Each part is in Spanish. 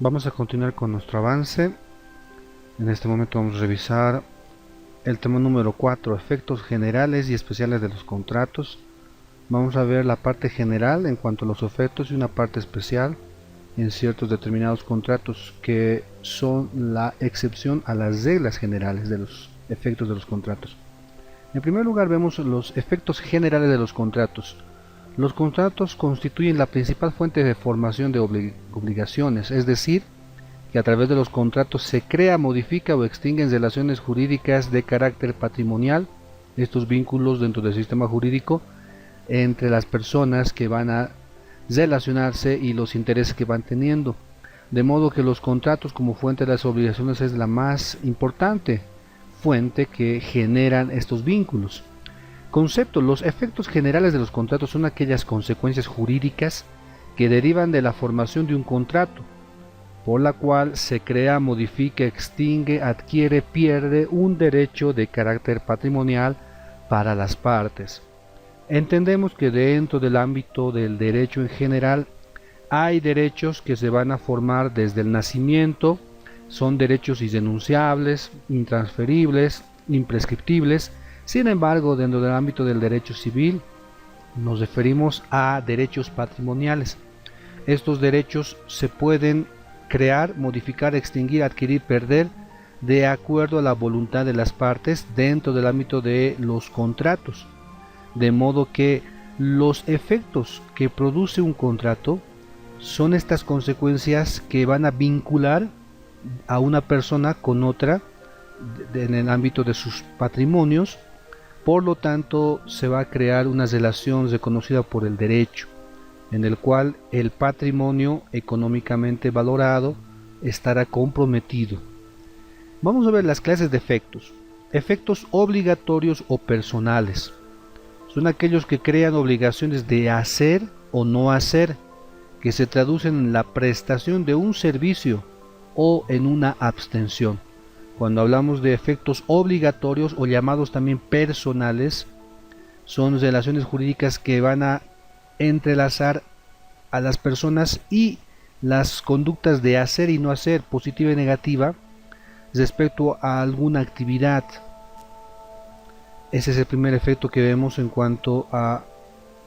Vamos a continuar con nuestro avance. En este momento vamos a revisar el tema número 4, efectos generales y especiales de los contratos. Vamos a ver la parte general en cuanto a los efectos y una parte especial en ciertos determinados contratos que son la excepción a las reglas generales de los efectos de los contratos. En primer lugar vemos los efectos generales de los contratos. Los contratos constituyen la principal fuente de formación de obligaciones, es decir, que a través de los contratos se crea, modifica o extinguen relaciones jurídicas de carácter patrimonial, estos vínculos dentro del sistema jurídico entre las personas que van a relacionarse y los intereses que van teniendo. De modo que los contratos como fuente de las obligaciones es la más importante fuente que generan estos vínculos. Concepto: los efectos generales de los contratos son aquellas consecuencias jurídicas que derivan de la formación de un contrato, por la cual se crea, modifica, extingue, adquiere, pierde un derecho de carácter patrimonial para las partes. Entendemos que dentro del ámbito del derecho en general hay derechos que se van a formar desde el nacimiento, son derechos irrenunciables, intransferibles, imprescriptibles. Sin embargo, dentro del ámbito del derecho civil nos referimos a derechos patrimoniales. Estos derechos se pueden crear, modificar, extinguir, adquirir, perder de acuerdo a la voluntad de las partes dentro del ámbito de los contratos. De modo que los efectos que produce un contrato son estas consecuencias que van a vincular a una persona con otra en el ámbito de sus patrimonios. Por lo tanto, se va a crear una relación reconocida por el derecho, en el cual el patrimonio económicamente valorado estará comprometido. Vamos a ver las clases de efectos. Efectos obligatorios o personales. Son aquellos que crean obligaciones de hacer o no hacer, que se traducen en la prestación de un servicio o en una abstención. Cuando hablamos de efectos obligatorios o llamados también personales, son relaciones jurídicas que van a entrelazar a las personas y las conductas de hacer y no hacer, positiva y negativa, respecto a alguna actividad. Ese es el primer efecto que vemos en cuanto a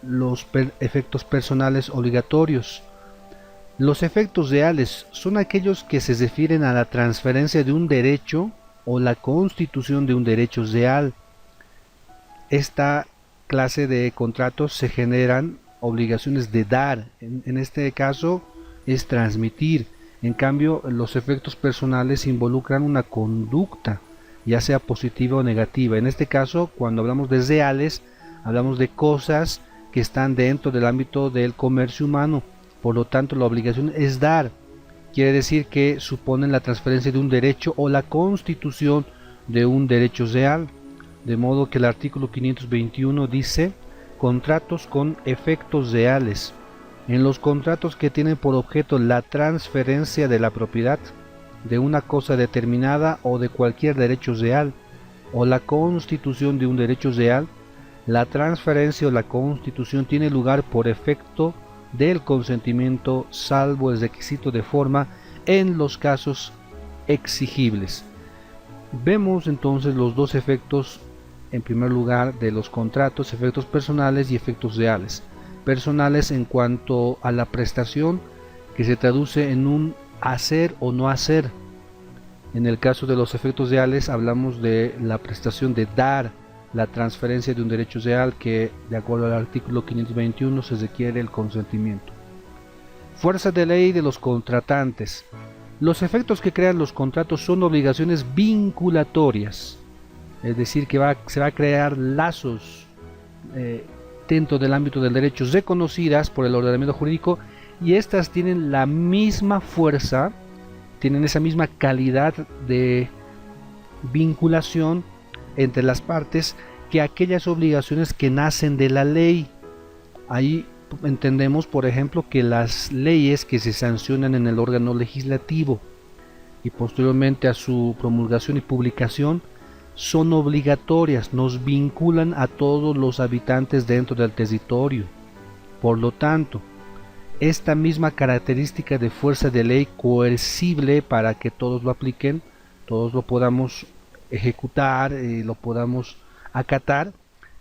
los efectos personales obligatorios. Los efectos reales son aquellos que se refieren a la transferencia de un derecho o la constitución de un derecho real. Esta clase de contratos se generan obligaciones de dar, en este caso es transmitir. En cambio, los efectos personales involucran una conducta, ya sea positiva o negativa. En este caso, cuando hablamos de reales, hablamos de cosas que están dentro del ámbito del comercio humano. Por lo tanto, la obligación es dar. Quiere decir que suponen la transferencia de un derecho o la constitución de un derecho real. De modo que el artículo 521 dice: contratos con efectos reales. En los contratos que tienen por objeto la transferencia de la propiedad de una cosa determinada o de cualquier derecho real, o la constitución de un derecho real, la transferencia o la constitución tiene lugar por efecto del consentimiento, salvo el requisito de forma en los casos exigibles. Vemos entonces los dos efectos, en primer lugar, de los contratos: efectos personales y efectos reales. Personales en cuanto a la prestación, que se traduce en un hacer o no hacer. En el caso de los efectos reales hablamos de la prestación de dar, la transferencia de un derecho real, que de acuerdo al artículo 521 se requiere el consentimiento. Fuerza de ley de los contratantes. Los efectos que crean los contratos son obligaciones vinculatorias, es decir, que se va a crear lazos dentro del ámbito del derecho reconocidas por el ordenamiento jurídico, y estas tienen la misma fuerza, tienen esa misma calidad de vinculación entre las partes que aquellas obligaciones que nacen de la ley. Ahí entendemos, por ejemplo, que las leyes que se sancionan en el órgano legislativo y posteriormente a su promulgación y publicación son obligatorias, nos vinculan a todos los habitantes dentro del territorio. Por lo tanto, esta misma característica de fuerza de ley coercible para que todos lo apliquen, todos lo podamos ejecutar, lo podamos acatar,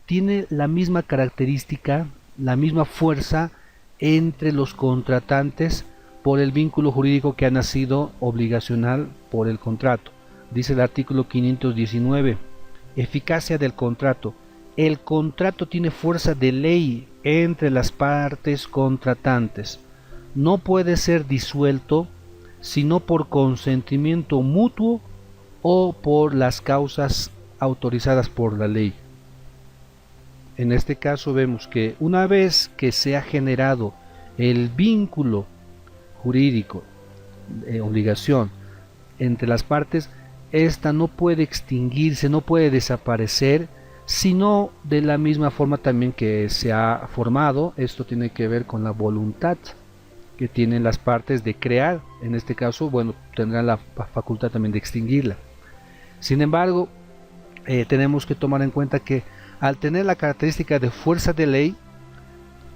tiene la misma característica, la misma fuerza entre los contratantes por el vínculo jurídico que ha nacido obligacional por el contrato. Dice el artículo 519, eficacia del contrato. El contrato tiene fuerza de ley entre las partes contratantes. No puede ser disuelto sino por consentimiento mutuo o por las causas autorizadas por la ley. En este caso vemos que una vez que se ha generado el vínculo jurídico, obligación entre las partes, esta no puede extinguirse, no puede desaparecer, sino de la misma forma también que se ha formado. Esto tiene que ver con la voluntad que tienen las partes de crear. En este caso, bueno, tendrán la facultad también de extinguirla. Sin embargo, tenemos que tomar en cuenta que al tener la característica de fuerza de ley,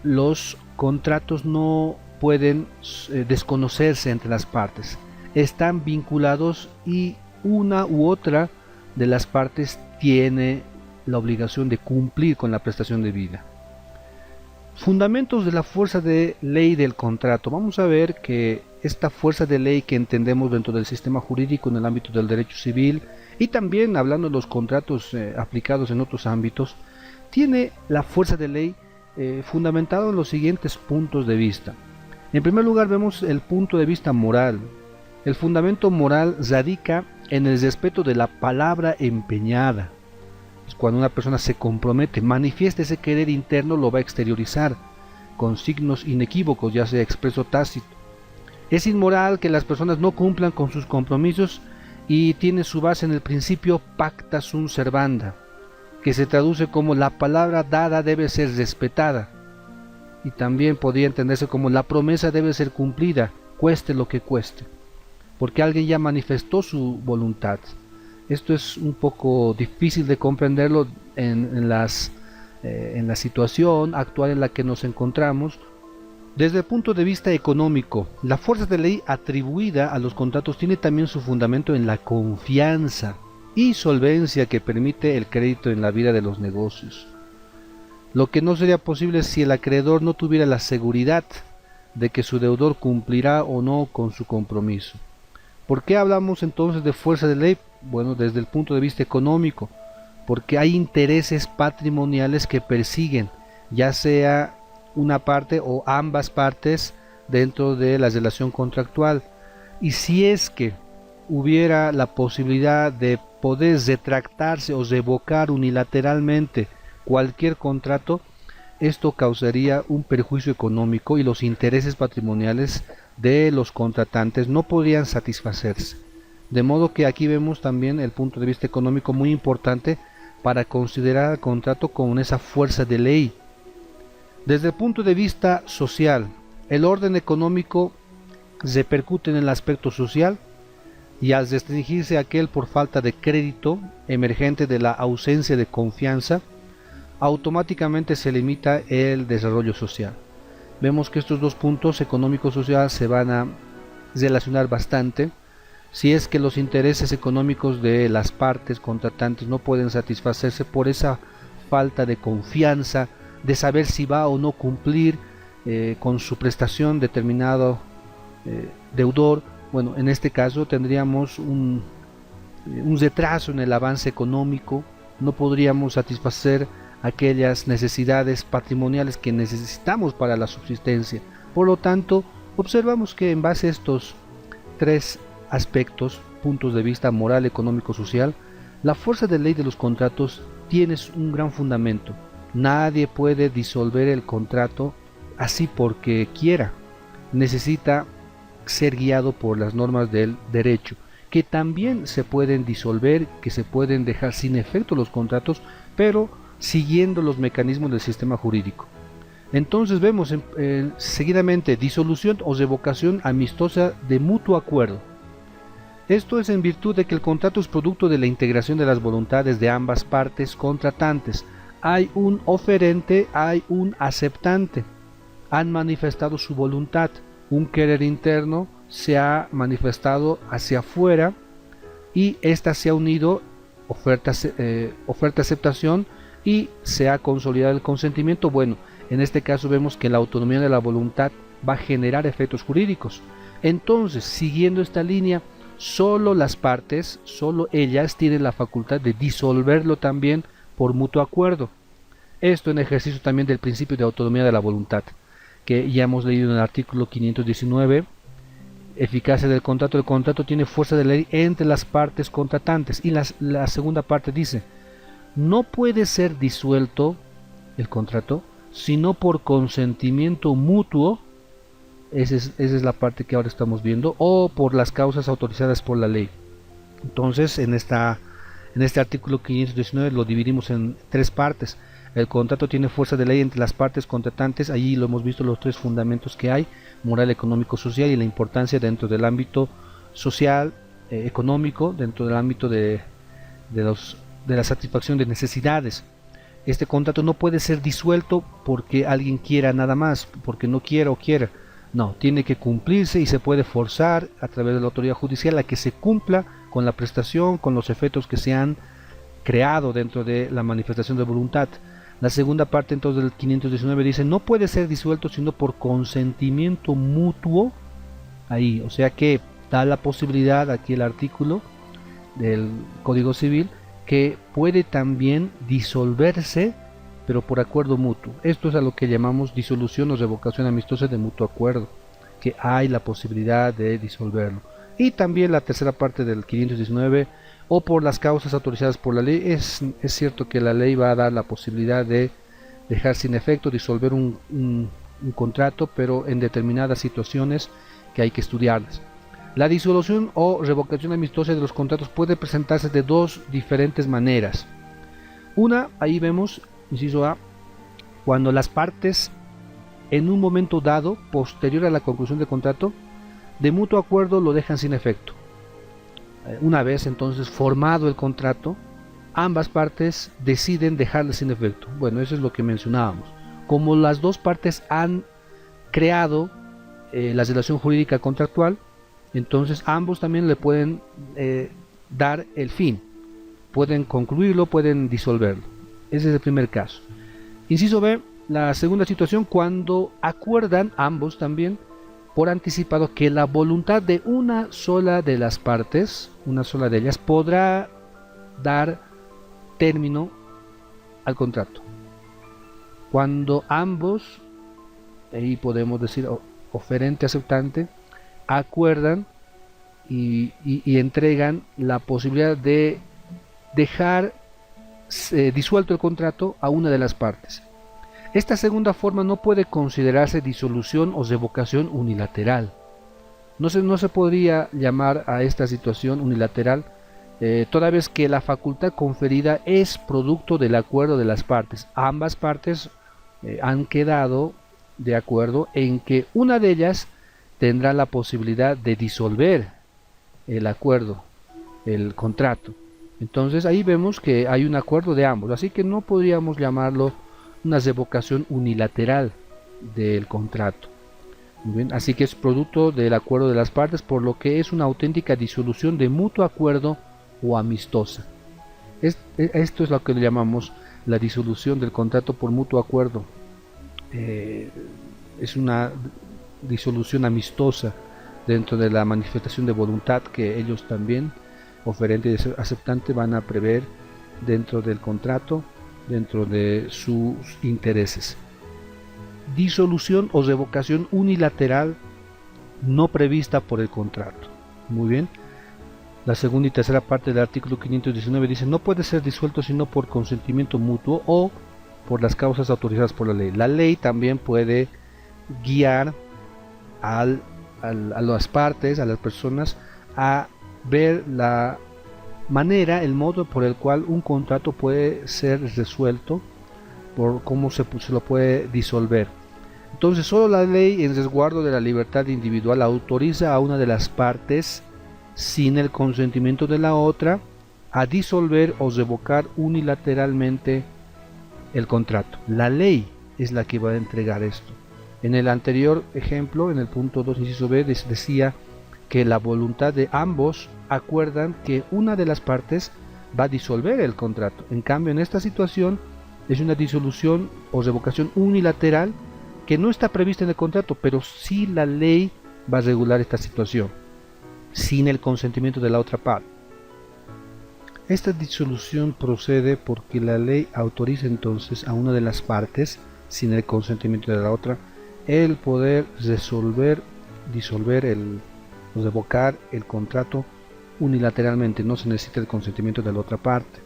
los contratos no pueden desconocerse entre las partes. Están vinculados y una u otra de las partes tiene la obligación de cumplir con la prestación debida. Fundamentos de la fuerza de ley del contrato. Vamos a ver que esta fuerza de ley que entendemos dentro del sistema jurídico en el ámbito del derecho civil y también hablando de los contratos aplicados en otros ámbitos, tiene la fuerza de ley fundamentado en los siguientes puntos de vista. En primer lugar vemos el punto de vista moral. El fundamento moral radica en el respeto de la palabra empeñada. Cuando una persona se compromete, manifiesta ese querer interno, lo va a exteriorizar con signos inequívocos, ya sea expreso o tácito. Es inmoral que las personas no cumplan con sus compromisos y tiene su base en el principio pacta sunt servanda, que se traduce como la palabra dada debe ser respetada, y también podría entenderse como la promesa debe ser cumplida, cueste lo que cueste, porque alguien ya manifestó su voluntad. Esto es un poco difícil de comprenderlo en la situación actual en la que nos encontramos. Desde el punto de vista económico, la fuerza de ley atribuida a los contratos tiene también su fundamento en la confianza y solvencia que permite el crédito en la vida de los negocios. Lo que no sería posible si el acreedor no tuviera la seguridad de que su deudor cumplirá o no con su compromiso. ¿Por qué hablamos entonces de fuerza de ley? Bueno, desde el punto de vista económico, porque hay intereses patrimoniales que persiguen, ya sea una parte o ambas partes dentro de la relación contractual. Y si es que hubiera la posibilidad de poder retractarse o revocar unilateralmente cualquier contrato, esto causaría un perjuicio económico y los intereses patrimoniales de los contratantes no podrían satisfacerse. De modo que aquí vemos también el punto de vista económico muy importante para considerar el contrato con esa fuerza de ley. Desde el punto de vista social, el orden económico repercute en el aspecto social y al restringirse aquel por falta de crédito emergente de la ausencia de confianza, automáticamente se limita el desarrollo social. Vemos que estos dos puntos económico-social se van a relacionar bastante. Si es que los intereses económicos de las partes contratantes no pueden satisfacerse por esa falta de confianza, de saber si va o no cumplir con su prestación determinado deudor, bueno, en este caso tendríamos un retraso en el avance económico, no podríamos satisfacer aquellas necesidades patrimoniales que necesitamos para la subsistencia. Por lo tanto, observamos que en base a estos tres aspectos, puntos de vista moral, económico, social, la fuerza de ley de los contratos tiene un gran fundamento. Nadie puede disolver el contrato así porque quiera. Necesita ser guiado por las normas del derecho, que también se pueden disolver, que se pueden dejar sin efecto los contratos, pero siguiendo los mecanismos del sistema jurídico. Entonces vemos seguidamente disolución o revocación amistosa de mutuo acuerdo. Esto es en virtud de que el contrato es producto de la integración de las voluntades de ambas partes contratantes. Hay un oferente, hay un aceptante. han manifestado su voluntad. Un querer interno se ha manifestado hacia afuera y ésta se ha unido, oferta-aceptación, y se ha consolidado el consentimiento. Bueno, en este caso vemos que la autonomía de la voluntad va a generar efectos jurídicos. Entonces, siguiendo esta línea, solo las partes, solo ellas tienen la facultad de disolverlo también por mutuo acuerdo. Esto en ejercicio también del principio de autonomía de la voluntad, que ya hemos leído en el artículo 519, eficacia del contrato. El contrato tiene fuerza de ley entre las partes contratantes. Y la segunda parte dice, no puede ser disuelto el contrato sino por consentimiento mutuo. Esa es la parte que ahora estamos viendo, o por las causas autorizadas por la ley. Entonces en este artículo 519 lo dividimos en tres partes. El contrato tiene fuerza de ley entre las partes contratantes. Allí lo hemos visto, los tres fundamentos que hay: moral, económico, social, y la importancia dentro del ámbito social, económico, dentro del ámbito de la satisfacción de necesidades. Este contrato no puede ser disuelto porque alguien quiera nada más, porque no quiera o quiera. No, tiene que cumplirse y se puede forzar a través de la autoridad judicial a que se cumpla con la prestación, con los efectos que se han creado dentro de la manifestación de voluntad. La segunda parte entonces del 519 dice, no puede ser disuelto sino por consentimiento mutuo. Ahí, o sea que da la posibilidad aquí el artículo del Código Civil que puede también disolverse, pero por acuerdo mutuo. Esto es a lo que llamamos disolución o revocación amistosa de mutuo acuerdo, que hay la posibilidad de disolverlo. Y también la tercera parte del 519, o por las causas autorizadas por la ley. Es cierto que la ley va a dar la posibilidad de dejar sin efecto, disolver un contrato, pero en determinadas situaciones que hay que estudiarlas. La disolución o revocación amistosa de los contratos puede presentarse de dos diferentes maneras. Una, ahí vemos, inciso A, cuando las partes en un momento dado, posterior a la conclusión del contrato, de mutuo acuerdo lo dejan sin efecto. Una vez entonces formado el contrato, ambas partes deciden dejarlo sin efecto. Bueno, eso es lo que mencionábamos. Como las dos partes han creado la relación jurídica contractual, entonces ambos también le pueden dar el fin. Pueden concluirlo, pueden disolverlo. Ese es el primer caso. Inciso B, la segunda situación, cuando acuerdan ambos también por anticipado que la voluntad de una sola de las partes, una sola de ellas, podrá dar término al contrato. Cuando ambos, ahí podemos decir oferente, aceptante, acuerdan y entregan la posibilidad de dejar disuelto el contrato a una de las partes. Esta segunda forma no puede considerarse disolución o revocación unilateral. No se podría llamar a esta situación unilateral, toda vez que la facultad conferida es producto del acuerdo de las partes. Ambas partes han quedado de acuerdo en que una de ellas tendrá la posibilidad de disolver el acuerdo, el contrato. Entonces ahí vemos que hay un acuerdo de ambos, así que no podríamos llamarlo una revocación unilateral del contrato. Muy bien, así que es producto del acuerdo de las partes, por lo que es una auténtica disolución de mutuo acuerdo o amistosa. Esto es lo que le llamamos la disolución del contrato por mutuo acuerdo. Es una disolución amistosa dentro de la manifestación de voluntad que ellos también, oferente y aceptante, van a prever dentro del contrato, dentro de sus intereses. Disolución o revocación unilateral no prevista por el contrato. Muy bien. La segunda y tercera parte del artículo 519 dice: no puede ser disuelto sino por consentimiento mutuo o por las causas autorizadas por la ley. La ley también puede guiar a las partes, a las personas, a ver la manera, el modo por el cual un contrato puede ser resuelto, por cómo se lo puede disolver. Entonces, solo la ley, en resguardo de la libertad individual, autoriza a una de las partes, sin el consentimiento de la otra, a disolver o revocar unilateralmente el contrato. La ley es la que va a entregar esto. En el anterior ejemplo, en el punto 2, inciso B, decía que la voluntad de ambos acuerdan que una de las partes va a disolver el contrato. En cambio, en esta situación es una disolución o revocación unilateral que no está prevista en el contrato, pero sí la ley va a regular esta situación, sin el consentimiento de la otra parte. Esta disolución procede porque la ley autoriza entonces a una de las partes, sin el consentimiento de la otra, el poder disolver o revocar el contrato unilateralmente. No se necesita el consentimiento de la otra parte.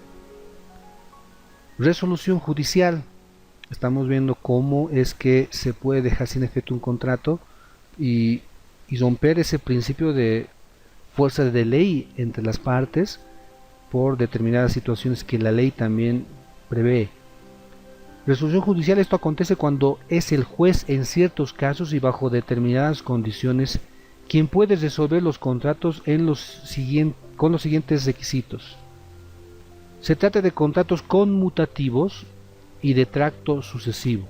Resolución judicial. Estamos viendo cómo es que se puede dejar sin efecto un contrato y romper ese principio de fuerza de ley entre las partes por determinadas situaciones que la ley también prevé. Resolución judicial, esto acontece cuando es el juez en ciertos casos y bajo determinadas condiciones quien puede resolver los contratos con los siguientes requisitos. Se trata de contratos conmutativos y de tracto sucesivo.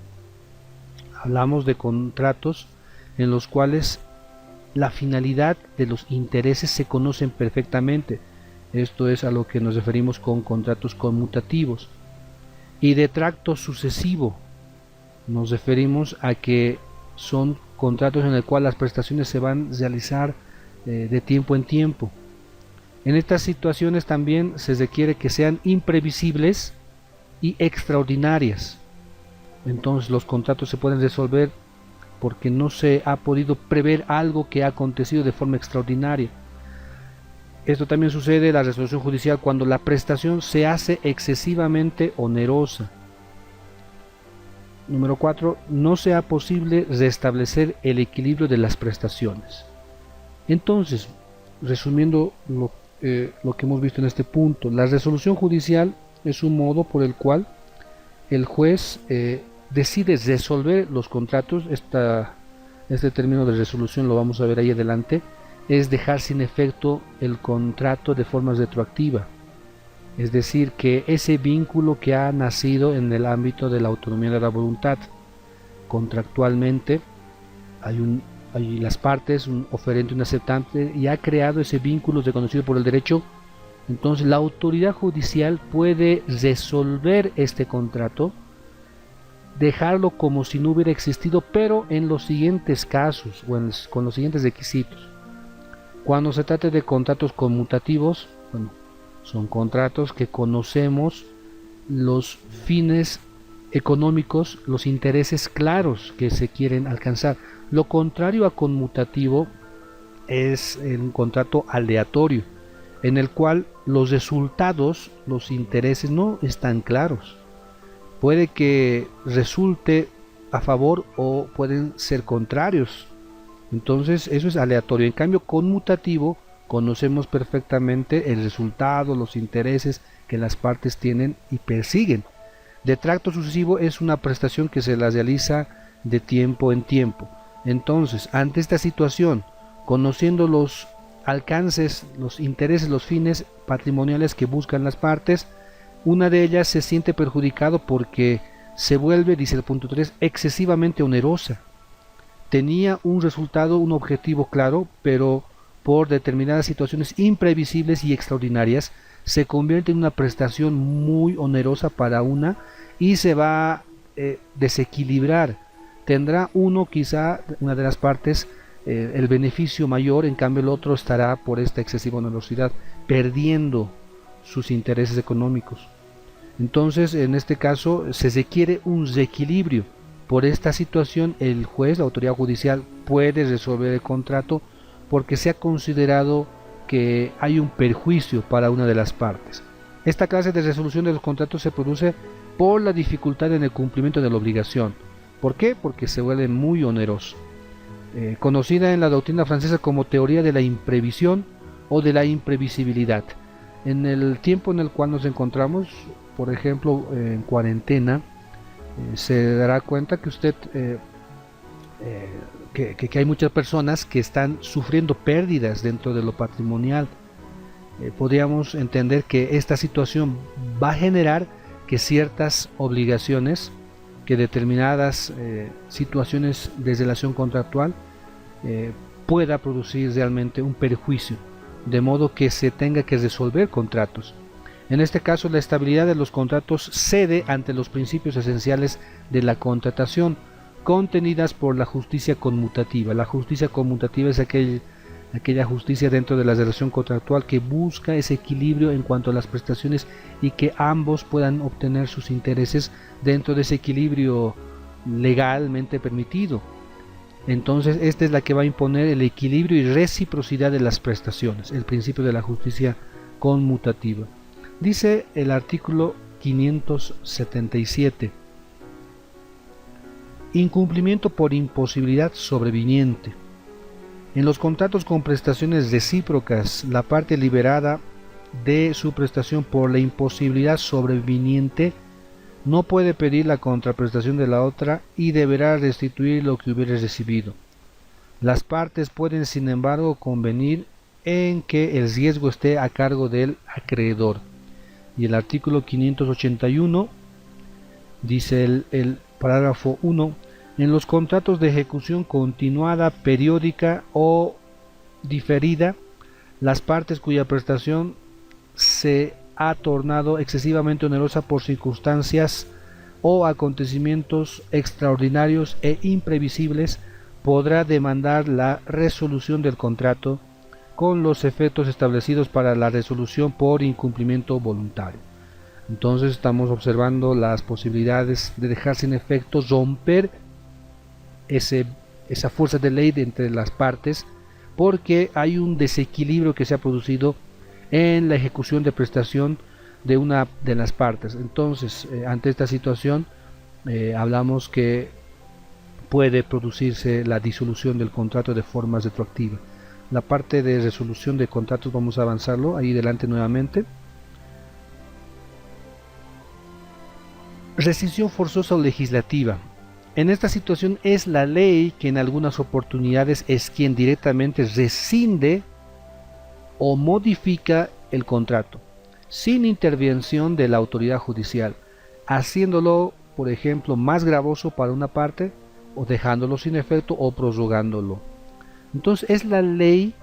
Hablamos de contratos en los cuales la finalidad de los intereses se conocen perfectamente. Esto es a lo que nos referimos con contratos conmutativos. Y de tracto sucesivo nos referimos a que son contratos en el cual las prestaciones se van a realizar de tiempo en tiempo. En estas situaciones también se requiere que sean imprevisibles y extraordinarias. Entonces los contratos se pueden resolver porque no se ha podido prever algo que ha acontecido de forma extraordinaria. Esto también sucede en la resolución judicial cuando la prestación se hace excesivamente onerosa. Número 4. No sea posible restablecer el equilibrio de las prestaciones. Entonces, resumiendo lo que hemos visto en este punto, la resolución judicial es un modo por el cual el juez decide resolver los contratos. Este término de resolución lo vamos a ver ahí adelante. Es dejar sin efecto el contrato de forma retroactiva, es decir, que ese vínculo que ha nacido en el ámbito de la autonomía de la voluntad, contractualmente hay las partes, un oferente y un aceptante, y ha creado ese vínculo reconocido por el derecho. Entonces la autoridad judicial puede resolver este contrato, dejarlo como si no hubiera existido, pero en los siguientes casos o con los siguientes requisitos. Cuando se trate de contratos conmutativos, son contratos que conocemos los fines económicos, los intereses claros que se quieren alcanzar. Lo contrario a conmutativo es un contrato aleatorio, en el cual los resultados, los intereses no están claros. Puede que resulte a favor o pueden ser contrarios. Entonces eso es aleatorio. En cambio, conmutativo, conocemos perfectamente el resultado, los intereses que las partes tienen y persiguen. De tracto sucesivo es una prestación que se la realiza de tiempo en tiempo. Entonces, ante esta situación, conociendo los alcances, los intereses, los fines patrimoniales que buscan las partes, una de ellas se siente perjudicado porque se vuelve, dice el punto 3, excesivamente onerosa. Tenía un resultado, un objetivo claro, pero por determinadas situaciones imprevisibles y extraordinarias se convierte en una prestación muy onerosa para una y se va a desequilibrar. Tendrá quizá una de las partes el beneficio mayor, en cambio el otro estará por esta excesiva onerosidad perdiendo sus intereses económicos. Entonces, en este caso se requiere un reequilibrio. Por esta situación, el juez, la autoridad judicial, puede resolver el contrato porque se ha considerado que hay un perjuicio para una de las partes. Esta clase de resolución de los contratos se produce por la dificultad en el cumplimiento de la obligación. ¿Por qué? Porque se vuelve muy oneroso. Conocida en la doctrina francesa como teoría de la imprevisión o de la imprevisibilidad. En el tiempo en el cual nos encontramos, por ejemplo, en cuarentena, se dará cuenta que usted que hay muchas personas que están sufriendo pérdidas dentro de lo patrimonial. Podríamos entender que esta situación va a generar que ciertas obligaciones que determinadas situaciones de relación contractual pueda producir realmente un perjuicio, de modo que se tenga que resolver contratos. En este caso, la estabilidad de los contratos cede ante los principios esenciales de la contratación, contenidas por la justicia conmutativa. La justicia conmutativa es aquella justicia dentro de la relación contractual que busca ese equilibrio en cuanto a las prestaciones y que ambos puedan obtener sus intereses dentro de ese equilibrio legalmente permitido. Entonces, esta es la que va a imponer el equilibrio y reciprocidad de las prestaciones, el principio de la justicia conmutativa. Dice el artículo 577. Incumplimiento por imposibilidad sobreviniente. En los contratos con prestaciones recíprocas, la parte liberada de su prestación por la imposibilidad sobreviniente no puede pedir la contraprestación de la otra y deberá restituir lo que hubiere recibido. Las partes pueden, sin embargo, convenir en que el riesgo esté a cargo del acreedor. Y el artículo 581 dice el parágrafo 1: en los contratos de ejecución continuada, periódica o diferida, las partes cuya prestación se ha tornado excesivamente onerosa por circunstancias o acontecimientos extraordinarios e imprevisibles, podrá demandar la resolución del contrato con los efectos establecidos para la resolución por incumplimiento voluntario. Entonces estamos observando las posibilidades de dejar sin efecto, romper esa fuerza de ley entre las partes, porque hay un desequilibrio que se ha producido en la ejecución de prestación de una de las partes. Entonces, ante esta situación, hablamos que puede producirse la disolución del contrato de forma retroactiva. La parte de resolución de contratos vamos a avanzarlo ahí delante nuevamente. Rescisión forzosa o legislativa. En esta situación es la ley que en algunas oportunidades es quien directamente rescinde o modifica el contrato, sin intervención de la autoridad judicial, haciéndolo, por ejemplo, más gravoso para una parte, o dejándolo sin efecto o prorrogándolo. Entonces es la ley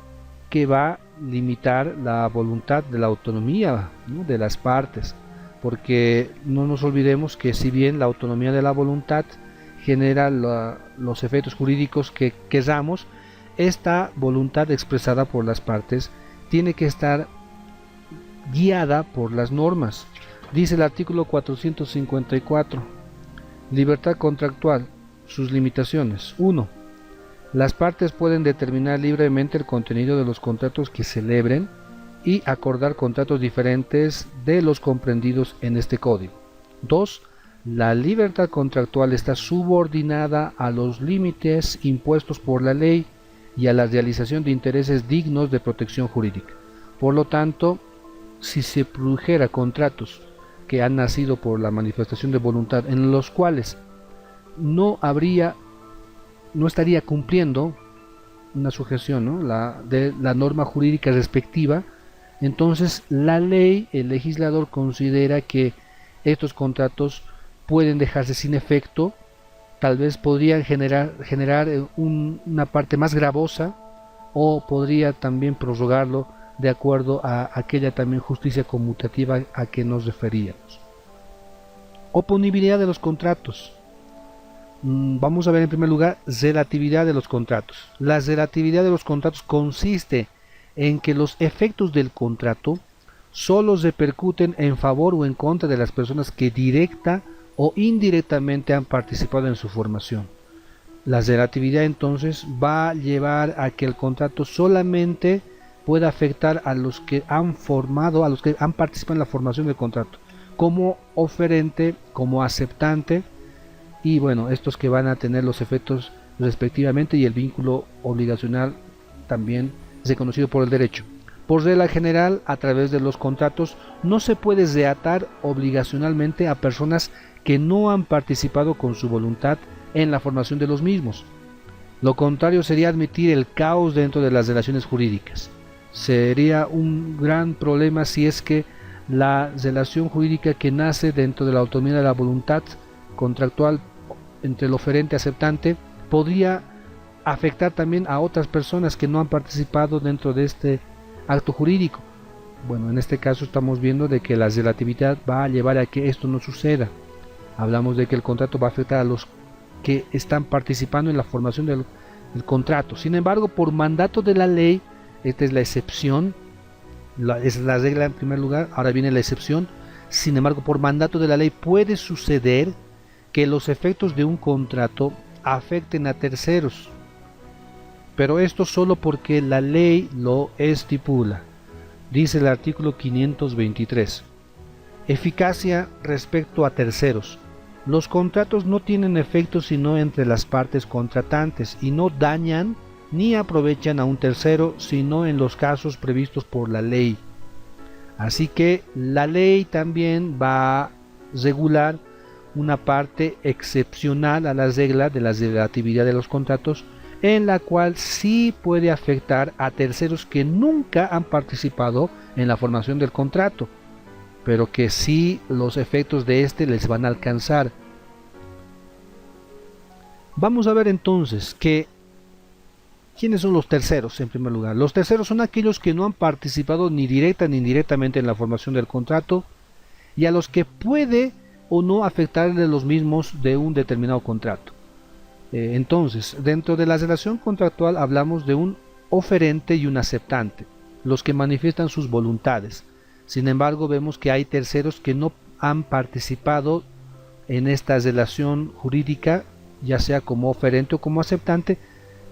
que va a limitar la voluntad de la autonomía, ¿no?, de las partes, porque no nos olvidemos que si bien la autonomía de la voluntad genera los efectos jurídicos que queramos, esta voluntad expresada por las partes tiene que estar guiada por las normas. Dice el artículo 454, libertad contractual, sus limitaciones. 1. Las partes pueden determinar libremente el contenido de los contratos que celebren y acordar contratos diferentes de los comprendidos en este código. 2. La libertad contractual está subordinada a los límites impuestos por la ley y a la realización de intereses dignos de protección jurídica. Por lo tanto, si se produjera contratos que han nacido por la manifestación de voluntad en los cuales no estaría cumpliendo una sujeción, ¿no?, de la norma jurídica respectiva, entonces la ley, el legislador considera que estos contratos pueden dejarse sin efecto, tal vez podrían generar una parte más gravosa, o podría también prorrogarlo de acuerdo a aquella también justicia conmutativa a que nos referíamos. Oponibilidad de los contratos. Vamos a ver en primer lugar relatividad de los contratos. La relatividad de los contratos consiste en que los efectos del contrato solo repercuten en favor o en contra de las personas que directa o indirectamente han participado en su formación. La relatividad entonces va a llevar a que el contrato solamente pueda afectar a los que han formado, a los que han participado en la formación del contrato, como oferente, como aceptante, y bueno, estos que van a tener los efectos respectivamente, y el vínculo obligacional también reconocido por el derecho. Por regla general, a través de los contratos no se puede reatar obligacionalmente a personas que no han participado con su voluntad en la formación de los mismos. Lo contrario sería admitir el caos dentro de las relaciones jurídicas. Sería un gran problema si es que la relación jurídica que nace dentro de la autonomía de la voluntad contractual entre el oferente y aceptante podría afectar también a otras personas que no han participado dentro de este acto jurídico. Bueno, en este caso estamos viendo de que la relatividad va a llevar a que esto no suceda. Hablamos de que el contrato va a afectar a los que están participando en la formación del contrato. Sin embargo, por mandato de la ley, esta es la excepción, es la regla en primer lugar, ahora viene la excepción. Sin embargo, por mandato de la ley puede suceder que los efectos de un contrato afecten a terceros, pero esto solo porque la ley lo estipula. Dice el artículo 523. Eficacia respecto a terceros. Los contratos no tienen efecto sino entre las partes contratantes y no dañan ni aprovechan a un tercero sino en los casos previstos por la ley. Así que la ley también va a regular una parte excepcional a la regla de la relatividad de los contratos, en la cual sí puede afectar a terceros que nunca han participado en la formación del contrato, pero que sí los efectos de este les van a alcanzar. Vamos a ver entonces ¿quiénes son los terceros? En primer lugar, los terceros son aquellos que no han participado ni directa ni indirectamente en la formación del contrato y a los que puede o no afectarle los mismos de un determinado contrato. Entonces, dentro de la relación contractual hablamos de un oferente y un aceptante, los que manifiestan sus voluntades. Sin embargo, vemos que hay terceros que no han participado en esta relación jurídica, ya sea como oferente o como aceptante,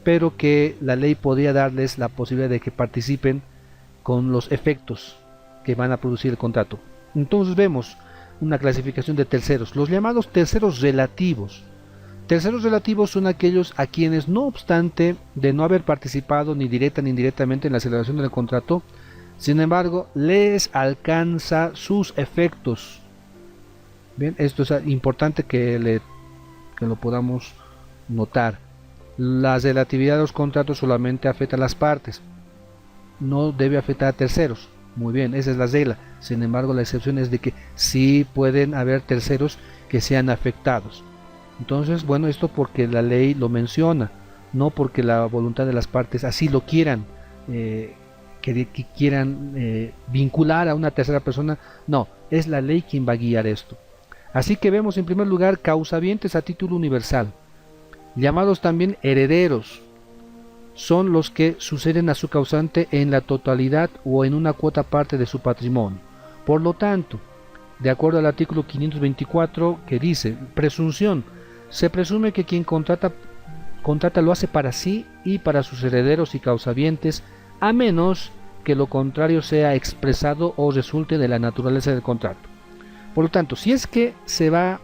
pero que la ley podría darles la posibilidad de que participen con los efectos que van a producir el contrato. Entonces vemos una clasificación de terceros, los llamados terceros relativos. Terceros relativos son aquellos a quienes, no obstante de no haber participado ni directa ni indirectamente en la celebración del contrato, sin embargo, les alcanza sus efectos. Bien, esto es importante que lo podamos notar. La relatividad de los contratos solamente afecta a las partes, no debe afectar a terceros. Muy bien, esa es la regla. Sin embargo, la excepción es de que sí pueden haber terceros que sean afectados. Entonces, bueno, esto porque la ley lo menciona, no porque la voluntad de las partes así lo quieran, que quieran vincular a una tercera persona. No, es la ley quien va a guiar esto. Así que vemos en primer lugar causavientes a título universal, llamados también herederos. Son los que suceden a su causante en la totalidad o en una cuota parte de su patrimonio. Por lo tanto, de acuerdo al artículo 524 que dice, presunción, se presume que quien contrata lo hace para sí y para sus herederos y causavientes, a menos que lo contrario sea expresado o resulte de la naturaleza del contrato. Por lo tanto, si es que se va a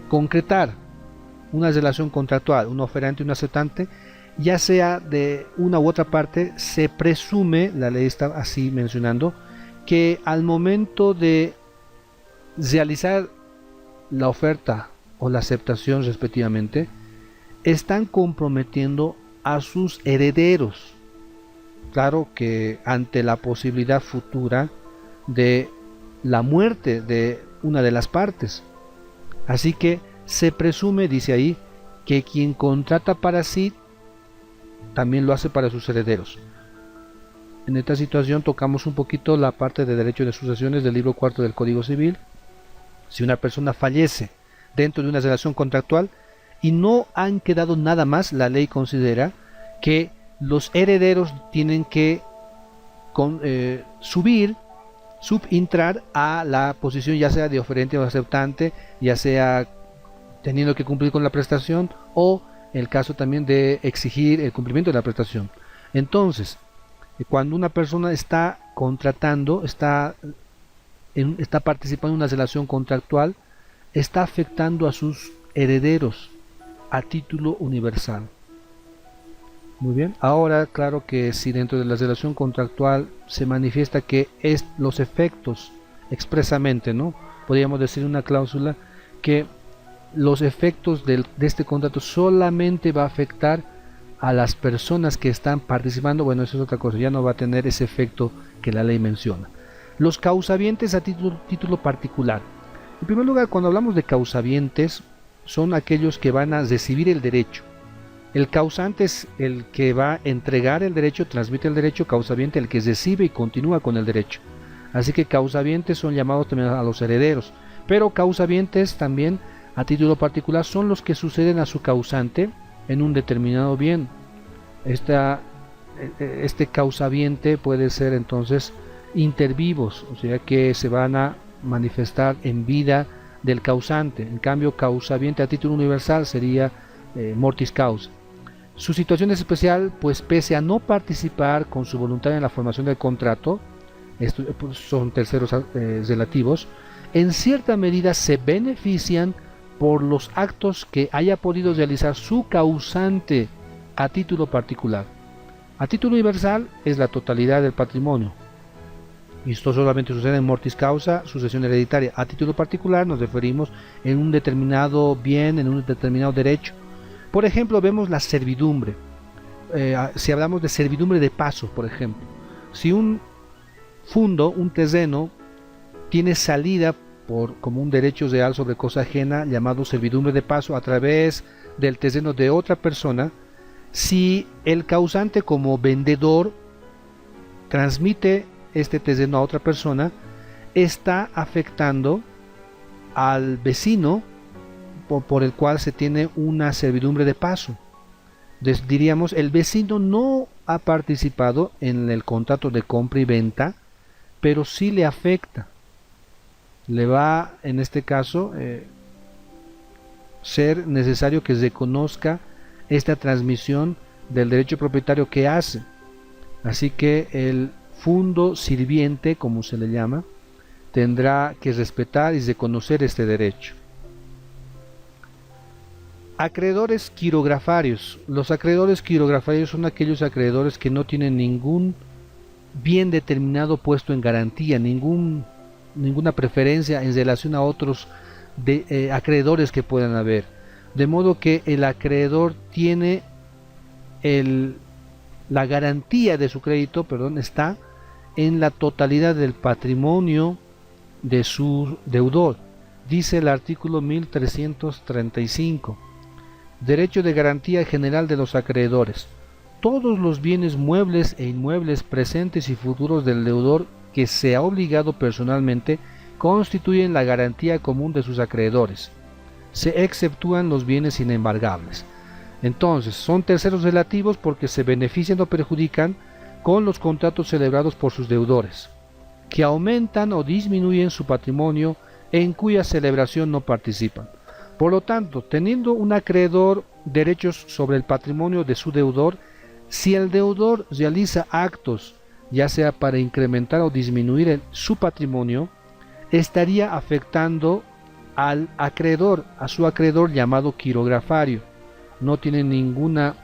concretar una relación contractual, un oferente y un aceptante, ya sea de una u otra parte, se presume, la ley está así mencionando, que al momento de realizar la oferta o la aceptación respectivamente, están comprometiendo a sus herederos. Claro que ante la posibilidad futura de la muerte de una de las partes. Así que se presume, dice ahí, que quien contrata para sí también lo hace para sus herederos. En esta situación tocamos un poquito la parte de derecho de sucesiones del libro cuarto del Código Civil. Si una persona fallece dentro de una relación contractual y no han quedado nada más, la ley considera que los herederos tienen que subintrar a la posición, ya sea de oferente o aceptante, ya sea teniendo que cumplir con la prestación o el caso también de exigir el cumplimiento de la prestación. Entonces, cuando una persona está contratando, está participando en una relación contractual, está afectando a sus herederos a título universal. Muy bien, ahora claro que si dentro de la relación contractual se manifiesta que los efectos expresamente, ¿no? Podríamos decir una cláusula que los efectos de este contrato solamente va a afectar a las personas que están participando. Bueno, eso es otra cosa, ya no va a tener ese efecto que la ley menciona. Los causavientes a título particular. En primer lugar, cuando hablamos de causavientes, son aquellos que van a recibir el derecho. El causante es el que va a entregar el derecho, transmite el derecho; causaviente el que recibe y continúa con el derecho. Así que causavientes son llamados también a los herederos, pero causavientes también a título particular son los que suceden a su causante en un determinado bien. Este causaviente puede ser entonces intervivos, o sea que se van a manifestar en vida del causante. En cambio, causaviente a título universal sería mortis causa. Su situación es especial, pues pese a no participar con su voluntad en la formación del contrato, estos son terceros relativos, en cierta medida se benefician por los actos que haya podido realizar su causante a título particular. A título universal es la totalidad del patrimonio, y esto solamente sucede en mortis causa, sucesión hereditaria. A título particular nos referimos en un determinado bien, en un determinado derecho. Por ejemplo, vemos la servidumbre. Si hablamos de servidumbre de paso, por ejemplo, si un fundo, un terreno, tiene salida como un derecho real sobre cosa ajena, llamado servidumbre de paso, a través del terreno de otra persona, si el causante como vendedor transmite este terreno a otra persona, está afectando al vecino por el cual se tiene una servidumbre de paso. Diríamos, el vecino no ha participado en el contrato de compra y venta, pero sí le afecta. Le va, en este caso, ser necesario que se conozca esta transmisión del derecho propietario que hace. Así que el fundo sirviente, como se le llama, tendrá que respetar y reconocer este derecho. Acreedores quirografarios. Los acreedores quirografarios son aquellos acreedores que no tienen ningún bien determinado puesto en garantía, ninguna preferencia en relación a otros acreedores que puedan haber, de modo que el acreedor tiene la garantía de su crédito, está en la totalidad del patrimonio de su deudor. Dice el artículo 1335, derecho de garantía general de los acreedores: todos los bienes muebles e inmuebles presentes y futuros del deudor que se ha obligado personalmente constituyen la garantía común de sus acreedores. Se exceptúan los bienes inembargables. Entonces, son terceros relativos porque se benefician o perjudican con los contratos celebrados por sus deudores, que aumentan o disminuyen su patrimonio en cuya celebración no participan. Por lo tanto, teniendo un acreedor derechos sobre el patrimonio de su deudor, si el deudor realiza actos, ya sea para incrementar o disminuir su patrimonio, estaría afectando al acreedor, a su acreedor llamado quirografario. No tiene ninguna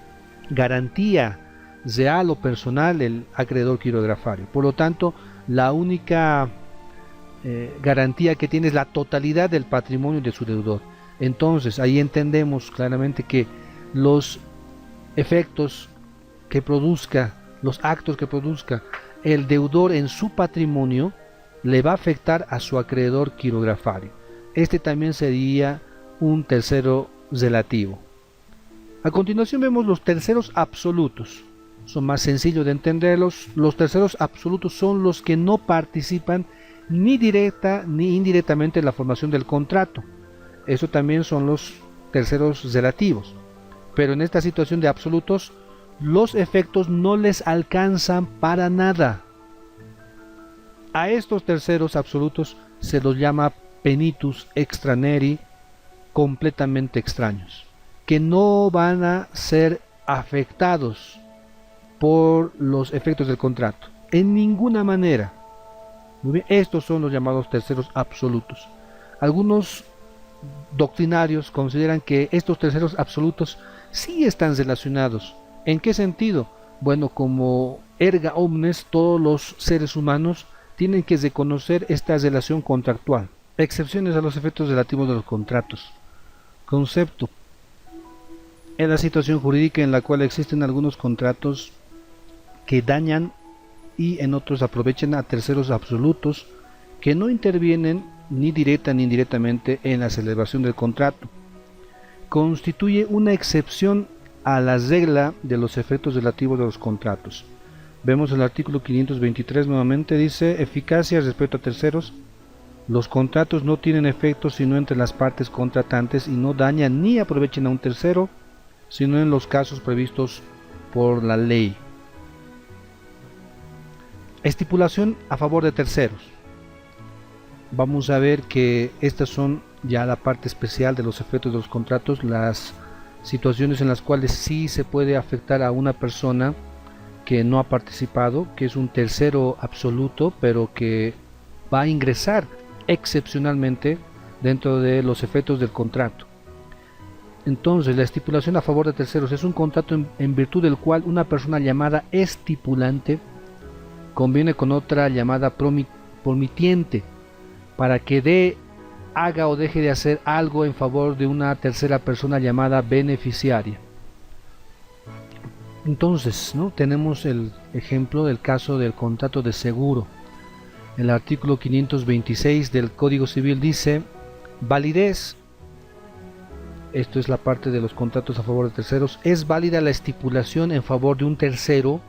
garantía real o personal el acreedor quirografario. Por lo tanto, la única garantía que tiene es la totalidad del patrimonio de su deudor. Entonces, ahí entendemos claramente que los efectos que produzca, los actos que produzca el deudor en su patrimonio, le va a afectar a su acreedor quirografario. Este también sería un tercero relativo. A continuación vemos los terceros absolutos. Son más sencillos de entenderlos. Los terceros absolutos son los que no participan ni directa ni indirectamente en la formación del contrato. Eso también son los terceros relativos. Pero en esta situación de absolutos, los efectos no les alcanzan para nada. A estos terceros absolutos se los llama penitus extraneri, completamente extraños, que no van a ser afectados por los efectos del contrato, en ninguna manera. Muy bien, estos son los llamados terceros absolutos. Algunos doctrinarios consideran que estos terceros absolutos sí están relacionados. ¿En qué sentido? Bueno, como erga omnes, todos los seres humanos tienen que reconocer esta relación contractual. Excepciones a los efectos relativos de los contratos. Concepto: es la situación jurídica en la cual existen algunos contratos que dañan y en otros aprovechan a terceros absolutos que no intervienen ni directa ni indirectamente en la celebración del contrato. Constituye una excepción a la regla de los efectos relativos de los contratos. Vemos el artículo 523 nuevamente, dice: eficacia respecto a terceros. Los contratos no tienen efecto sino entre las partes contratantes y no dañan ni aprovechen a un tercero, sino en los casos previstos por la ley. Estipulación a favor de terceros. Vamos a ver que estas son ya la parte especial de los efectos de los contratos, las situaciones en las cuales sí se puede afectar a una persona que no ha participado, que es un tercero absoluto, pero que va a ingresar excepcionalmente dentro de los efectos del contrato. Entonces, la estipulación a favor de terceros es un contrato en virtud del cual una persona llamada estipulante conviene con otra llamada promitiente para que haga o deje de hacer algo en favor de una tercera persona llamada beneficiaria. Entonces, ¿no?, tenemos el ejemplo del caso del contrato de seguro. El artículo 526 del Código Civil dice: validez, esto es la parte de los contratos a favor de terceros, es válida la estipulación en favor de un tercero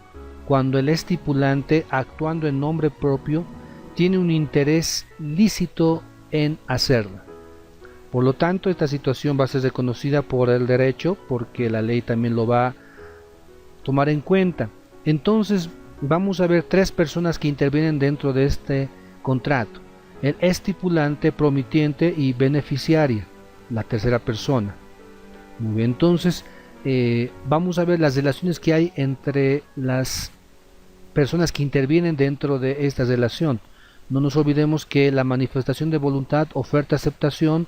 cuando el estipulante, actuando en nombre propio, tiene un interés lícito en hacerla. Por lo tanto, esta situación va a ser reconocida por el derecho, porque la ley también lo va a tomar en cuenta. Entonces, vamos a ver tres personas que intervienen dentro de este contrato: el estipulante, promitiente y beneficiaria, la tercera persona. Muy bien, entonces vamos a ver las relaciones que hay entre las personas que intervienen dentro de esta relación. No nos olvidemos que la manifestación de voluntad, oferta, aceptación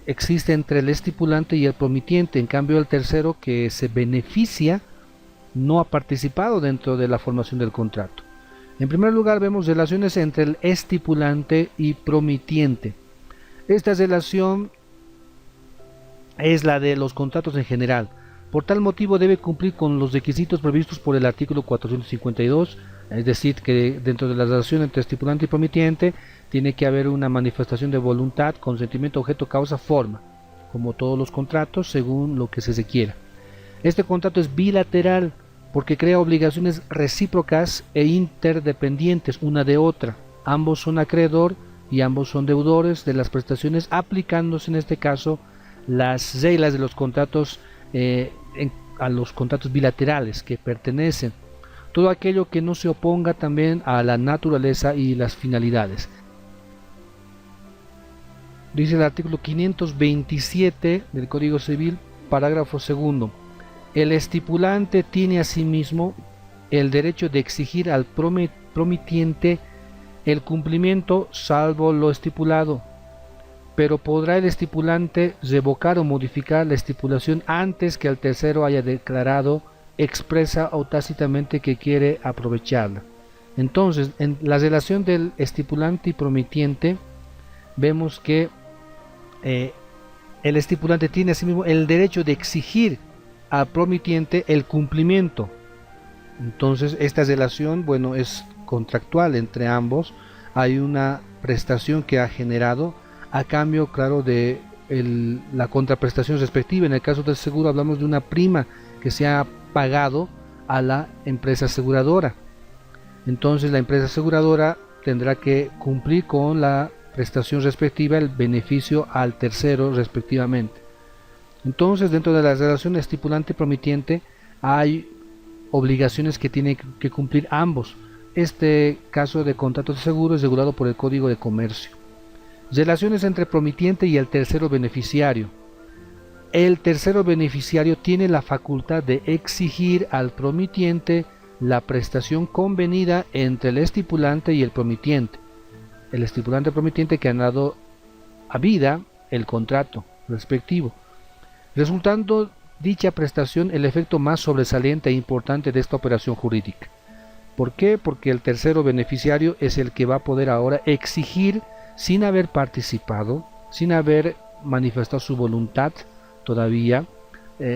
existe entre el estipulante y el promitiente. En cambio, el tercero, que se beneficia, no ha participado dentro de la formación del contrato. En primer lugar, vemos relaciones entre el estipulante y promitiente. Esta relación es la de los contratos en general. Por tal motivo debe cumplir con los requisitos previstos por el artículo 452, es decir, que dentro de la relación entre estipulante y promitiente tiene que haber una manifestación de voluntad, consentimiento, objeto, causa, forma, como todos los contratos, según lo que se requiera. Este contrato es bilateral porque crea obligaciones recíprocas e interdependientes una de otra. Ambos son acreedor y ambos son deudores de las prestaciones, aplicándose en este caso las reglas de los contratos a los contratos bilaterales que pertenecen. Todo aquello que no se oponga también a la naturaleza y las finalidades. Dice el artículo 527 del Código Civil, parágrafo segundo: el estipulante tiene asimismo el derecho de exigir al promitiente el cumplimiento salvo lo estipulado, pero podrá el estipulante revocar o modificar la estipulación antes que el tercero haya declarado expresa o tácitamente que quiere aprovecharla. Entonces, en la relación del estipulante y promitiente, vemos que el estipulante tiene asimismo el derecho de exigir al promitiente el cumplimiento. Entonces, esta relación, bueno, es contractual entre ambos. Hay una prestación que ha generado a cambio, claro, de la contraprestación respectiva. En el caso del seguro hablamos de una prima que se ha pagado a la empresa aseguradora. Entonces la empresa aseguradora tendrá que cumplir con la prestación respectiva, el beneficio al tercero respectivamente. Entonces, dentro de la relación estipulante promitiente hay obligaciones que tienen que cumplir ambos. Este caso de contrato de seguro es regulado por el Código de Comercio. Relaciones entre promitiente y el tercero beneficiario. El tercero beneficiario tiene la facultad de exigir al promitiente la prestación convenida entre el estipulante y el promitiente. El estipulante promitiente que han dado a vida el contrato respectivo, resultando dicha prestación el efecto más sobresaliente e importante de esta operación jurídica. ¿Por qué? Porque el tercero beneficiario es el que va a poder ahora exigir, sin haber participado, sin haber manifestado su voluntad todavía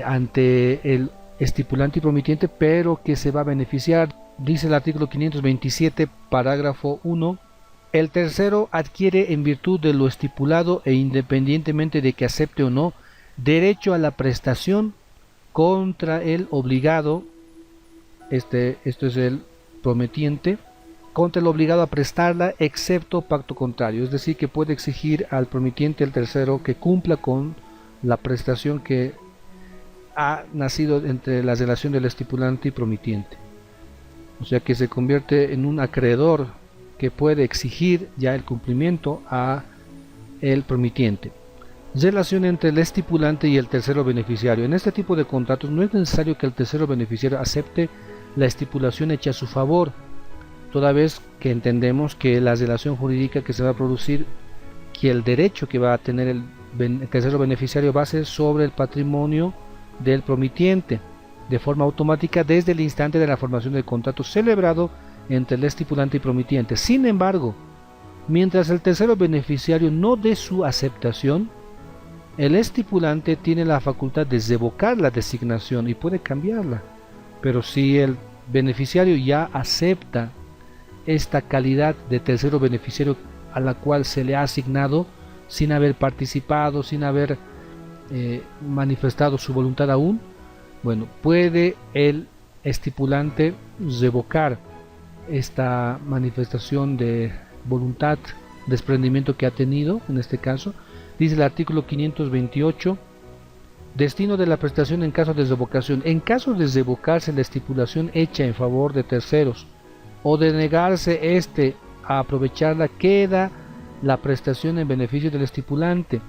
ante el estipulante y promitiente, pero que se va a beneficiar. Dice el artículo 527, parágrafo 1, el tercero adquiere en virtud de lo estipulado e independientemente de que acepte o no, derecho a la prestación contra el obligado, esto es el prometiente, contra el obligado a prestarla, excepto pacto contrario, es decir, que puede exigir al prometiente, el tercero, que cumpla con la prestación que ha nacido entre la relación del estipulante y prometiente. O sea que se convierte en un acreedor que puede exigir ya el cumplimiento a el prometiente. Relación entre el estipulante y el tercero beneficiario. En este tipo de contratos no es necesario que el tercero beneficiario acepte la estipulación hecha a su favor, toda vez que entendemos que la relación jurídica que se va a producir, que el derecho que va a tener el tercero beneficiario va a ser sobre el patrimonio del prometiente, de forma automática desde el instante de la formación del contrato celebrado entre el estipulante y prometiente. Sin embargo, mientras el tercero beneficiario no dé su aceptación, el estipulante tiene la facultad de revocar la designación y puede cambiarla. Pero si el beneficiario ya acepta esta calidad de tercero beneficiario a la cual se le ha asignado sin haber participado, sin haber manifestado su voluntad aún, bueno, puede el estipulante revocar esta manifestación de voluntad, desprendimiento que ha tenido en este caso. Dice el artículo 528, destino de la prestación en caso de revocación. En caso de revocarse la estipulación hecha en favor de terceros o de negarse a aprovecharla, queda la prestación en beneficio del estipulante,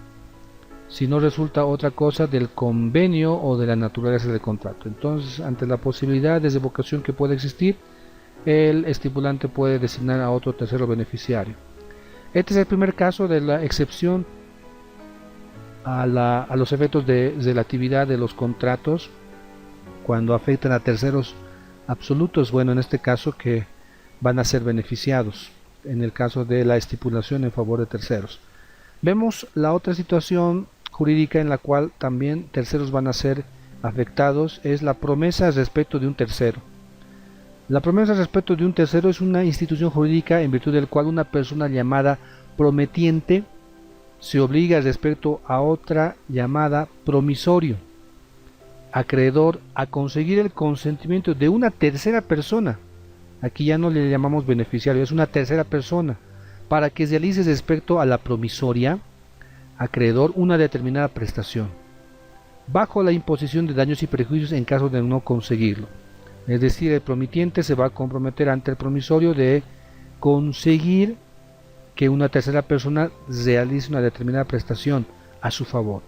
si no resulta otra cosa del convenio o de la naturaleza del contrato. Entonces, ante la posibilidad de revocación que puede existir, el estipulante puede designar a otro tercero beneficiario. Este es el primer caso de la excepción a los efectos de relatividad de los contratos cuando afectan a terceros absolutos, bueno, en este caso que van a ser beneficiados en el caso de la estipulación en favor de terceros. Vemos la otra situación jurídica en la cual también terceros van a ser afectados, es la promesa respecto de un tercero. La promesa respecto de un tercero es una institución jurídica en virtud del cual una persona llamada prometiente se obliga respecto a otra llamada promisorio, acreedor, a conseguir el consentimiento de una tercera persona. Aquí ya no le llamamos beneficiario, es una tercera persona, para que realice respecto a la promisoria, acreedor, una determinada prestación, bajo la imposición de daños y perjuicios en caso de no conseguirlo. Es decir, el prometiente se va a comprometer ante el promisorio de conseguir que una tercera persona realice una determinada prestación a su favor.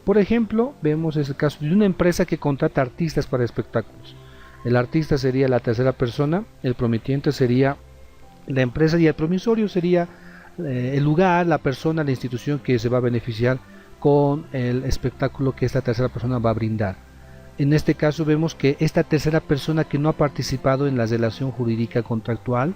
Por ejemplo, vemos el caso de una empresa que contrata artistas para espectáculos. El artista sería la tercera persona, el prometiente sería la empresa y el promisorio sería el lugar, la persona, la institución que se va a beneficiar con el espectáculo que esta tercera persona va a brindar. En este caso vemos que esta tercera persona que no ha participado en la relación jurídica contractual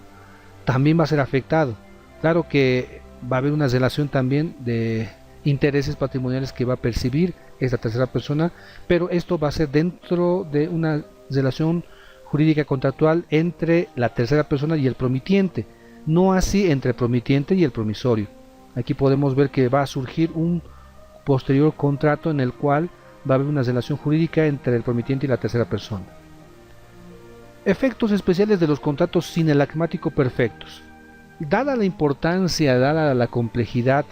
también va a ser afectado. Claro que va a haber una relación también de intereses patrimoniales que va a percibir esta tercera persona, pero esto va a ser dentro de una relación jurídica contractual entre la tercera persona y el prometiente, no así entre el prometiente y el promisorio. Aquí podemos ver que va a surgir un posterior contrato en el cual va a haber una relación jurídica entre el prometiente y la tercera persona. Efectos especiales de los contratos sinalagmático perfectos. Dada la importancia, dada la complejidad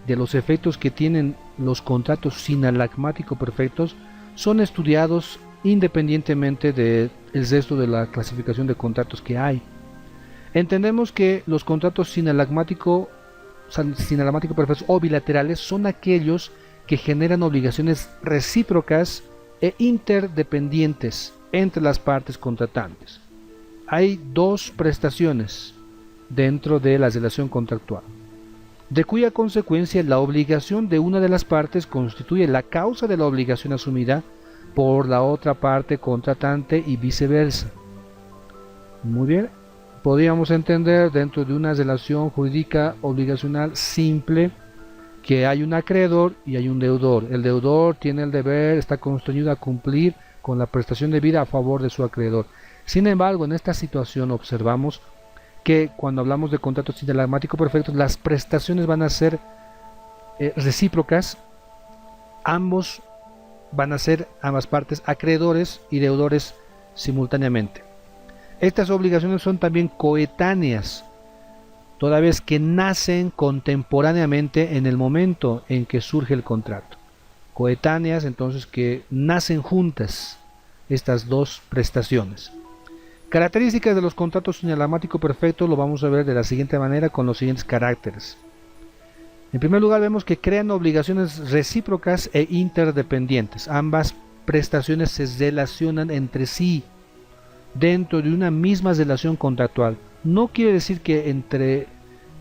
de los efectos que tienen los contratos sinalagmático perfectos, son estudiados independientemente del resto de la clasificación de contratos que hay. Entendemos que los contratos sinalagmático perfectos o bilaterales son aquellos que generan obligaciones recíprocas e interdependientes entre las partes contratantes. Hay dos prestaciones dentro de la relación contractual, de cuya consecuencia la obligación de una de las partes constituye la causa de la obligación asumida por la otra parte contratante y viceversa. Muy bien, podríamos entender dentro de una relación jurídica obligacional simple que hay un acreedor y hay un deudor. El deudor tiene el deber, está constreñido a cumplir con la prestación debida a favor de su acreedor. Sin embargo, en esta situación observamos que cuando hablamos de contratos sinalagmáticos perfectos, las prestaciones van a ser recíprocas, ambas partes acreedores y deudores simultáneamente. Estas obligaciones son también coetáneas, toda vez que nacen contemporáneamente en el momento en que surge el contrato. Coetáneas, entonces, que nacen juntas estas dos prestaciones. Características de los contratos sinalagmáticos perfectos lo vamos a ver de la siguiente manera con los siguientes caracteres. En primer lugar, vemos que crean obligaciones recíprocas e interdependientes. Ambas prestaciones se relacionan entre sí dentro de una misma relación contractual. No quiere decir que entre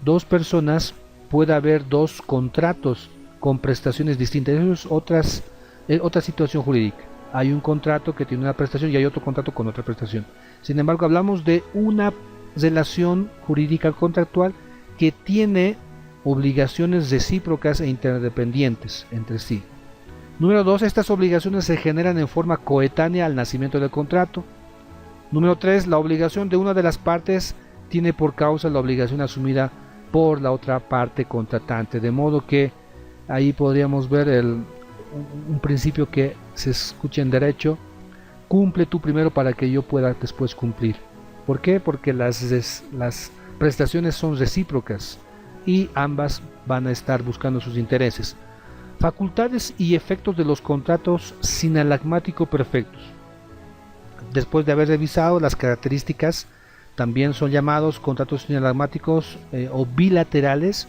dos personas pueda haber dos contratos con prestaciones distintas. Eso es otra situación jurídica. Hay un contrato que tiene una prestación y hay otro contrato con otra prestación. Sin embargo, hablamos de una relación jurídica contractual que tiene obligaciones recíprocas e interdependientes entre sí. Número 2. Estas obligaciones se generan en forma coetánea al nacimiento del contrato. Número 3. La obligación de una de las partes tiene por causa la obligación asumida por la otra parte contratante, de modo que ahí podríamos ver un principio que se escucha en derecho: cumple tú primero para que yo pueda después cumplir. ¿Por qué? Porque las prestaciones son recíprocas y ambas van a estar buscando sus intereses. Facultades y efectos de los contratos sinalagmáticos perfectos. Después de haber revisado las características, también son llamados contratos sinalagmáticos o bilaterales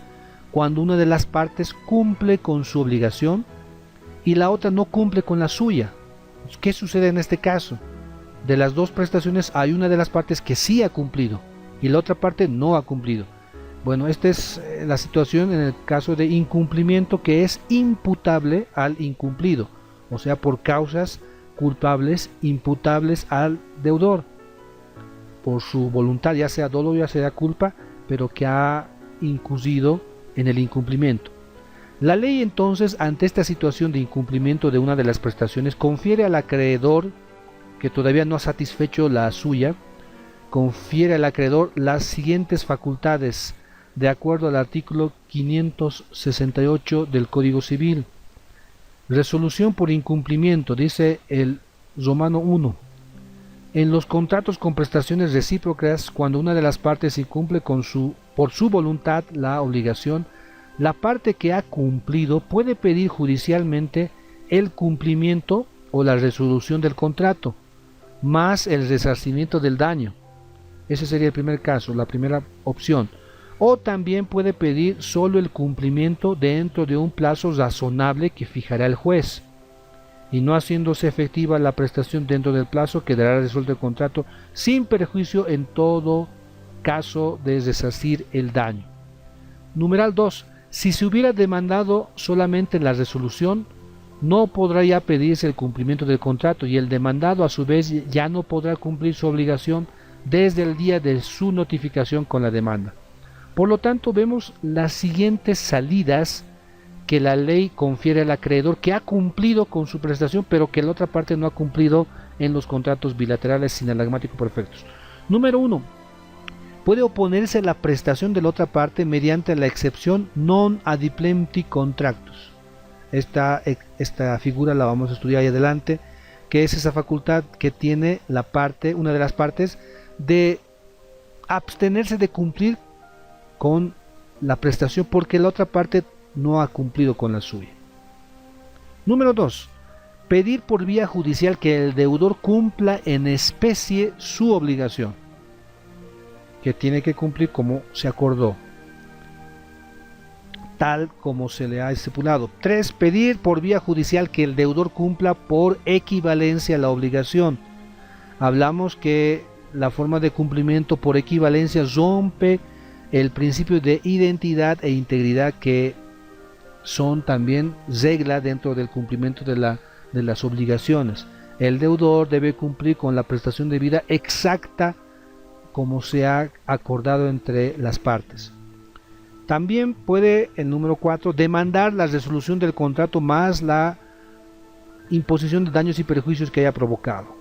cuando una de las partes cumple con su obligación y la otra no cumple con la suya. ¿Qué sucede en este caso? De las dos prestaciones hay una de las partes que sí ha cumplido y la otra parte no ha cumplido. Bueno, esta es la situación en el caso de incumplimiento, que es imputable al incumplido, o sea, por causas culpables imputables al deudor por su voluntad, ya sea dolo ya sea culpa, pero que ha incurrido en el incumplimiento. La ley, entonces, ante esta situación de incumplimiento de una de las prestaciones, confiere al acreedor que todavía no ha satisfecho la suya, confiere al acreedor las siguientes facultades de acuerdo al artículo 568 del Código Civil. Resolución por incumplimiento, dice el Romano 1. En los contratos con prestaciones recíprocas, cuando una de las partes incumple por su voluntad la obligación, la parte que ha cumplido puede pedir judicialmente el cumplimiento o la resolución del contrato, más el resarcimiento del daño. Ese sería el primer caso, la primera opción. O también puede pedir solo el cumplimiento dentro de un plazo razonable que fijará el juez, y no haciéndose efectiva la prestación dentro del plazo, quedará resuelto el contrato sin perjuicio en todo caso de resarcir el daño. Numeral 2. Si se hubiera demandado solamente la resolución, no podrá ya pedirse el cumplimiento del contrato, y el demandado a su vez ya no podrá cumplir su obligación desde el día de su notificación con la demanda. Por lo tanto, vemos las siguientes salidas que la ley confiere al acreedor que ha cumplido con su prestación, pero que la otra parte no ha cumplido en los contratos bilaterales sinalagmáticos perfectos. Número 1. Puede oponerse a la prestación de la otra parte mediante la excepción non adimplenti contractus. Esta figura la vamos a estudiar ahí adelante, que es esa facultad que tiene una de las partes, de abstenerse de cumplir con la prestación porque la otra parte no ha cumplido con la suya. Número 2. Pedir por vía judicial que el deudor cumpla en especie su obligación, que tiene que cumplir como se acordó, tal como se le ha estipulado. 3. Pedir por vía judicial que el deudor cumpla por equivalencia la obligación. Hablamos que la forma de cumplimiento por equivalencia rompe el principio de identidad e integridad, que son también regla dentro del cumplimiento de las obligaciones. El deudor debe cumplir con la prestación debida exacta como se ha acordado entre las partes. También puede, el número 4, demandar la resolución del contrato más la imposición de daños y perjuicios que haya provocado.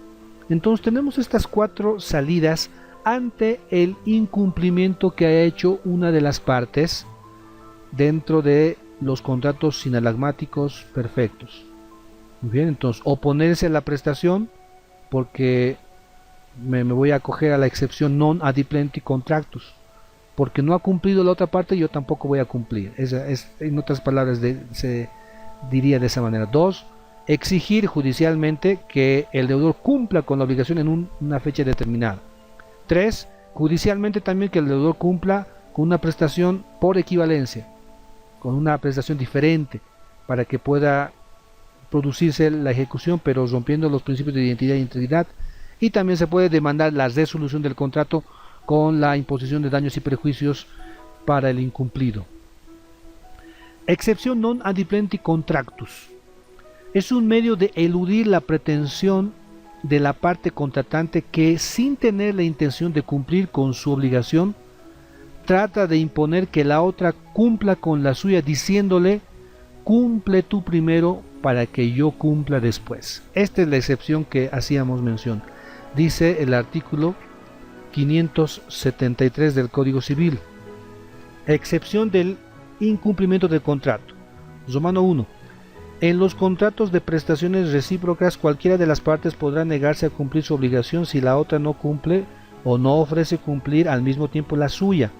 Entonces tenemos estas 4 salidas ante el incumplimiento que ha hecho una de las partes dentro de los contratos sinalagmáticos perfectos. Muy bien, entonces oponerse a la prestación, porque me voy a acoger a la excepción non adimplenti contractus, porque no ha cumplido la otra parte, yo tampoco voy a cumplir. En otras palabras, se diría de esa manera. 2. Exigir judicialmente que el deudor cumpla con la obligación en una fecha determinada. 3. Judicialmente también que el deudor cumpla con una prestación por equivalencia, con una prestación diferente, para que pueda producirse la ejecución, pero rompiendo los principios de identidad e integridad. Y también se puede demandar la resolución del contrato con la imposición de daños y perjuicios para el incumplido. Excepción non adimplenti contractus. Es un medio de eludir la pretensión de la parte contratante que, sin tener la intención de cumplir con su obligación, trata de imponer que la otra cumpla con la suya, diciéndole: cumple tú primero para que yo cumpla después. Esta es la excepción que hacíamos mención. Dice el artículo 573 del Código Civil. Excepción del incumplimiento del contrato. Romano 1. En los contratos de prestaciones recíprocas, cualquiera de las partes podrá negarse a cumplir su obligación si la otra no cumple o no ofrece cumplir al mismo tiempo la suya,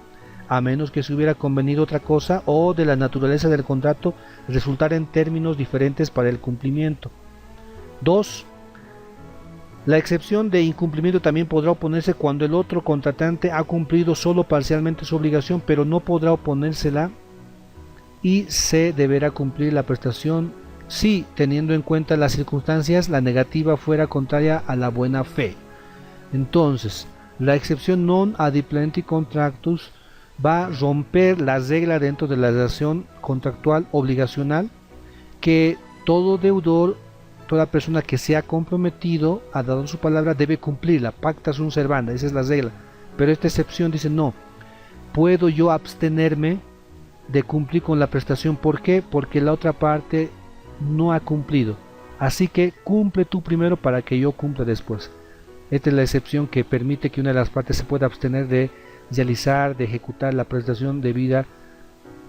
a menos que se hubiera convenido otra cosa o de la naturaleza del contrato resultar en términos diferentes para el cumplimiento. 2. La excepción de incumplimiento también podrá oponerse cuando el otro contratante ha cumplido solo parcialmente su obligación, pero no podrá oponérsela y se deberá cumplir la prestación si, teniendo en cuenta las circunstancias, la negativa fuera contraria a la buena fe. Entonces, la excepción non adimplenti contractus va a romper la regla dentro de la relación contractual obligacional que todo deudor, toda persona que se ha comprometido a dar su palabra debe cumplirla, pacta sunt servanda, esa es la regla. Pero esta excepción dice: no, puedo yo abstenerme de cumplir con la prestación. ¿Por qué? Porque la otra parte no ha cumplido, así que cumple tú primero para que yo cumpla después. Esta es la excepción que permite que una de las partes se pueda abstener de realizar, de ejecutar la prestación debida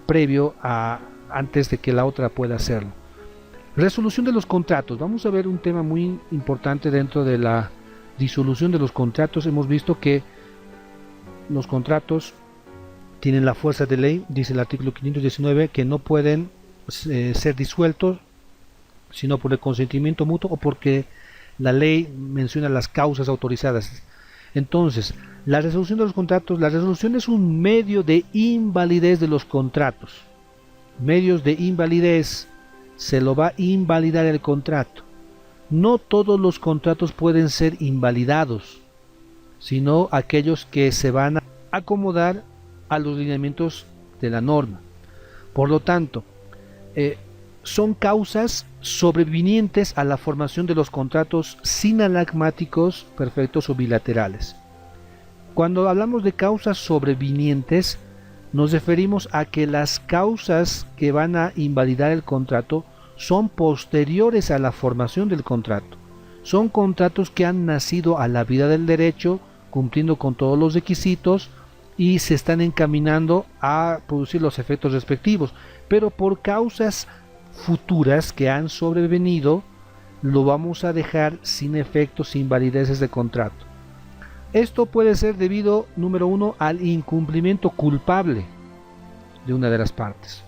previo a antes de que la otra pueda hacerlo. Resolución de los contratos. Vamos a ver un tema muy importante dentro de la disolución de los contratos. Hemos visto que los contratos tienen la fuerza de ley, dice el artículo 519, que no pueden ser disueltos sino por el consentimiento mutuo o porque la ley menciona las causas autorizadas. Entonces, la resolución de los contratos, la resolución es un medio de invalidez de los contratos. Medios de invalidez, se lo va a invalidar el contrato. No todos los contratos pueden ser invalidados, sino aquellos que se van a acomodar a los lineamientos de la norma. Por lo tanto, son causas sobrevinientes a la formación de los contratos sinalagmáticos perfectos o bilaterales. Cuando hablamos de causas sobrevinientes, nos referimos a que las causas que van a invalidar el contrato son posteriores a la formación del contrato. Son contratos que han nacido a la vida del derecho, cumpliendo con todos los requisitos y se están encaminando a producir los efectos respectivos, pero por causas futuras que han sobrevenido, lo vamos a dejar sin efectos, sin valideces de contrato. Esto puede ser debido, número 1, al incumplimiento culpable de una de las partes.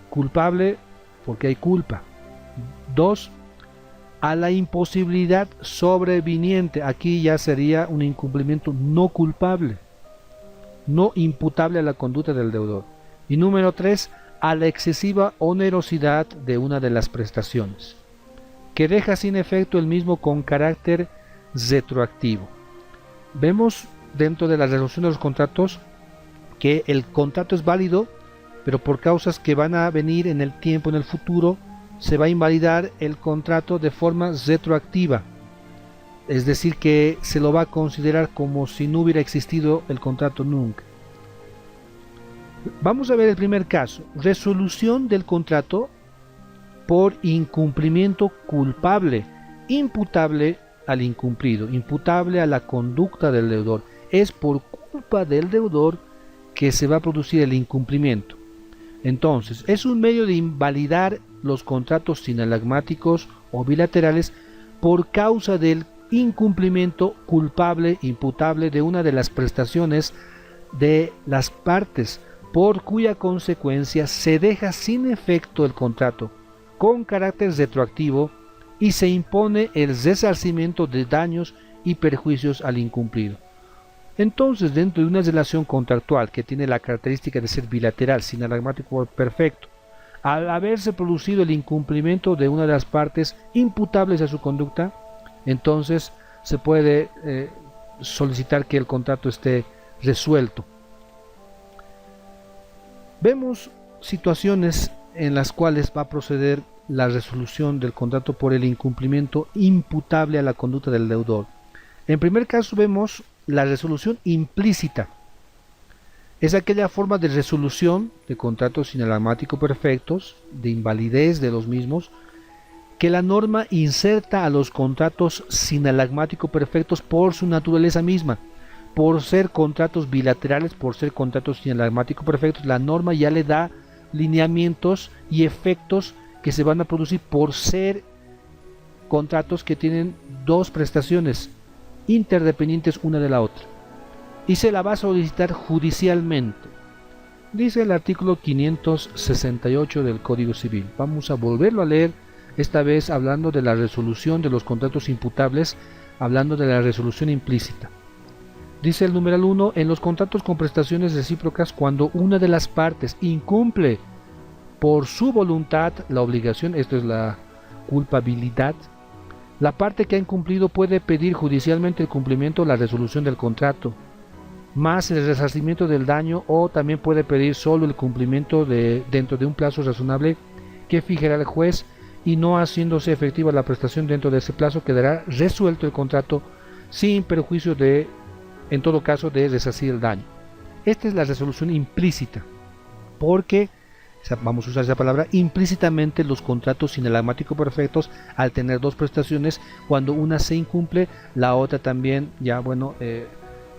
Culpable porque hay culpa. 2, a la imposibilidad sobreviniente. Aquí ya sería un incumplimiento no culpable, no imputable a la conducta del deudor. Y número 3, a la excesiva onerosidad de una de las prestaciones, que deja sin efecto el mismo con carácter retroactivo. Vemos dentro de la resolución de los contratos que el contrato es válido, pero por causas que van a venir en el tiempo, en el futuro, se va a invalidar el contrato de forma retroactiva. Es decir, que se lo va a considerar como si no hubiera existido el contrato nunca. Vamos a ver el primer caso: resolución del contrato por incumplimiento culpable, imputable al incumplido, imputable a la conducta del deudor. es por culpa del deudor que se va a producir el incumplimiento. Entonces, es un medio de invalidar los contratos sinalagmáticos o bilaterales por causa del incumplimiento culpable, imputable de una de las prestaciones de las partes, por cuya consecuencia se deja sin efecto el contrato con carácter retroactivo y se impone el resarcimiento de daños y perjuicios al incumplido. Entonces, dentro de una relación contractual que tiene la característica de ser bilateral, sinalagmático o perfecto, al haberse producido el incumplimiento de una de las partes imputables a su conducta, entonces se puede solicitar que el contrato esté resuelto. Vemos situaciones en las cuales va a proceder la resolución del contrato por el incumplimiento imputable a la conducta del deudor. En primer caso vemos la resolución implícita. Es aquella forma de resolución de contratos sinalagmáticos perfectos, de invalidez de los mismos, que la norma inserta a los contratos sinalagmáticos perfectos por su naturaleza misma. Por ser contratos bilaterales, por ser contratos sinalagmáticos perfectos, la norma ya le da lineamientos y efectos que se van a producir por ser contratos que tienen dos prestaciones interdependientes una de la otra, y se la va a solicitar judicialmente. Dice el artículo 568 del Código Civil. Vamos a volverlo a leer, esta vez hablando de la resolución de los contratos imputables, hablando de la resolución implícita. Dice el numeral 1, en los contratos con prestaciones recíprocas, cuando una de las partes incumple por su voluntad la obligación, esto es la culpabilidad, la parte que ha incumplido puede pedir judicialmente el cumplimiento o la resolución del contrato, más el resarcimiento del daño, o también puede pedir solo el cumplimiento dentro de un plazo razonable que fijará el juez, y no haciéndose efectiva la prestación dentro de ese plazo, quedará resuelto el contrato sin perjuicio de, en todo caso, de resarcir el daño. Esta es la resolución implícita, porque vamos a usar esa palabra, implícitamente los contratos sinalagmáticos perfectos, al tener dos prestaciones, cuando una se incumple, la otra también ya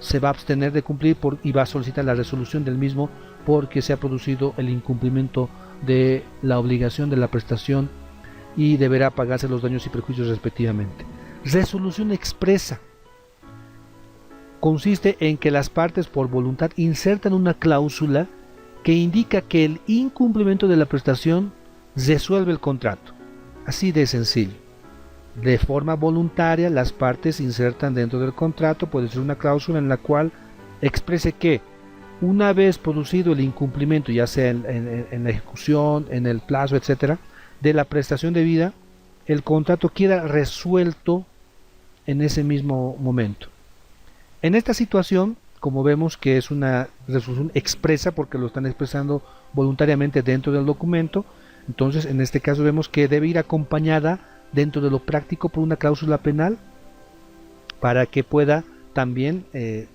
se va a abstener de cumplir y va a solicitar la resolución del mismo, porque se ha producido el incumplimiento de la obligación de la prestación y deberá pagarse los daños y perjuicios respectivamente. Resolución expresa consiste en que las partes por voluntad insertan una cláusula que indica que el incumplimiento de la prestación resuelve el contrato. Así de sencillo. De forma voluntaria, las partes insertan dentro del contrato, puede ser una cláusula en la cual exprese que una vez producido el incumplimiento, ya sea en la ejecución, en el plazo, etcétera, de la prestación debida, el contrato queda resuelto en ese mismo momento. En esta situación, como vemos que es una resolución expresa porque lo están expresando voluntariamente dentro del documento, entonces en este caso vemos que debe ir acompañada dentro de lo práctico por una cláusula penal para que pueda también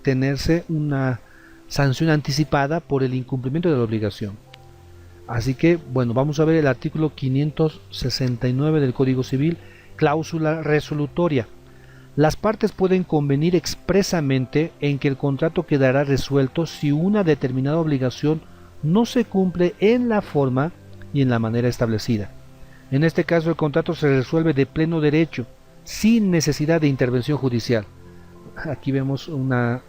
tenerse una sanción anticipada por el incumplimiento de la obligación. Así que, bueno, vamos a ver el artículo 569 del Código Civil, cláusula resolutoria. Las partes pueden convenir expresamente en que el contrato quedará resuelto si una determinada obligación no se cumple en la forma y en la manera establecida. En este caso, el contrato se resuelve de pleno derecho, sin necesidad de intervención judicial. Aquí vemos una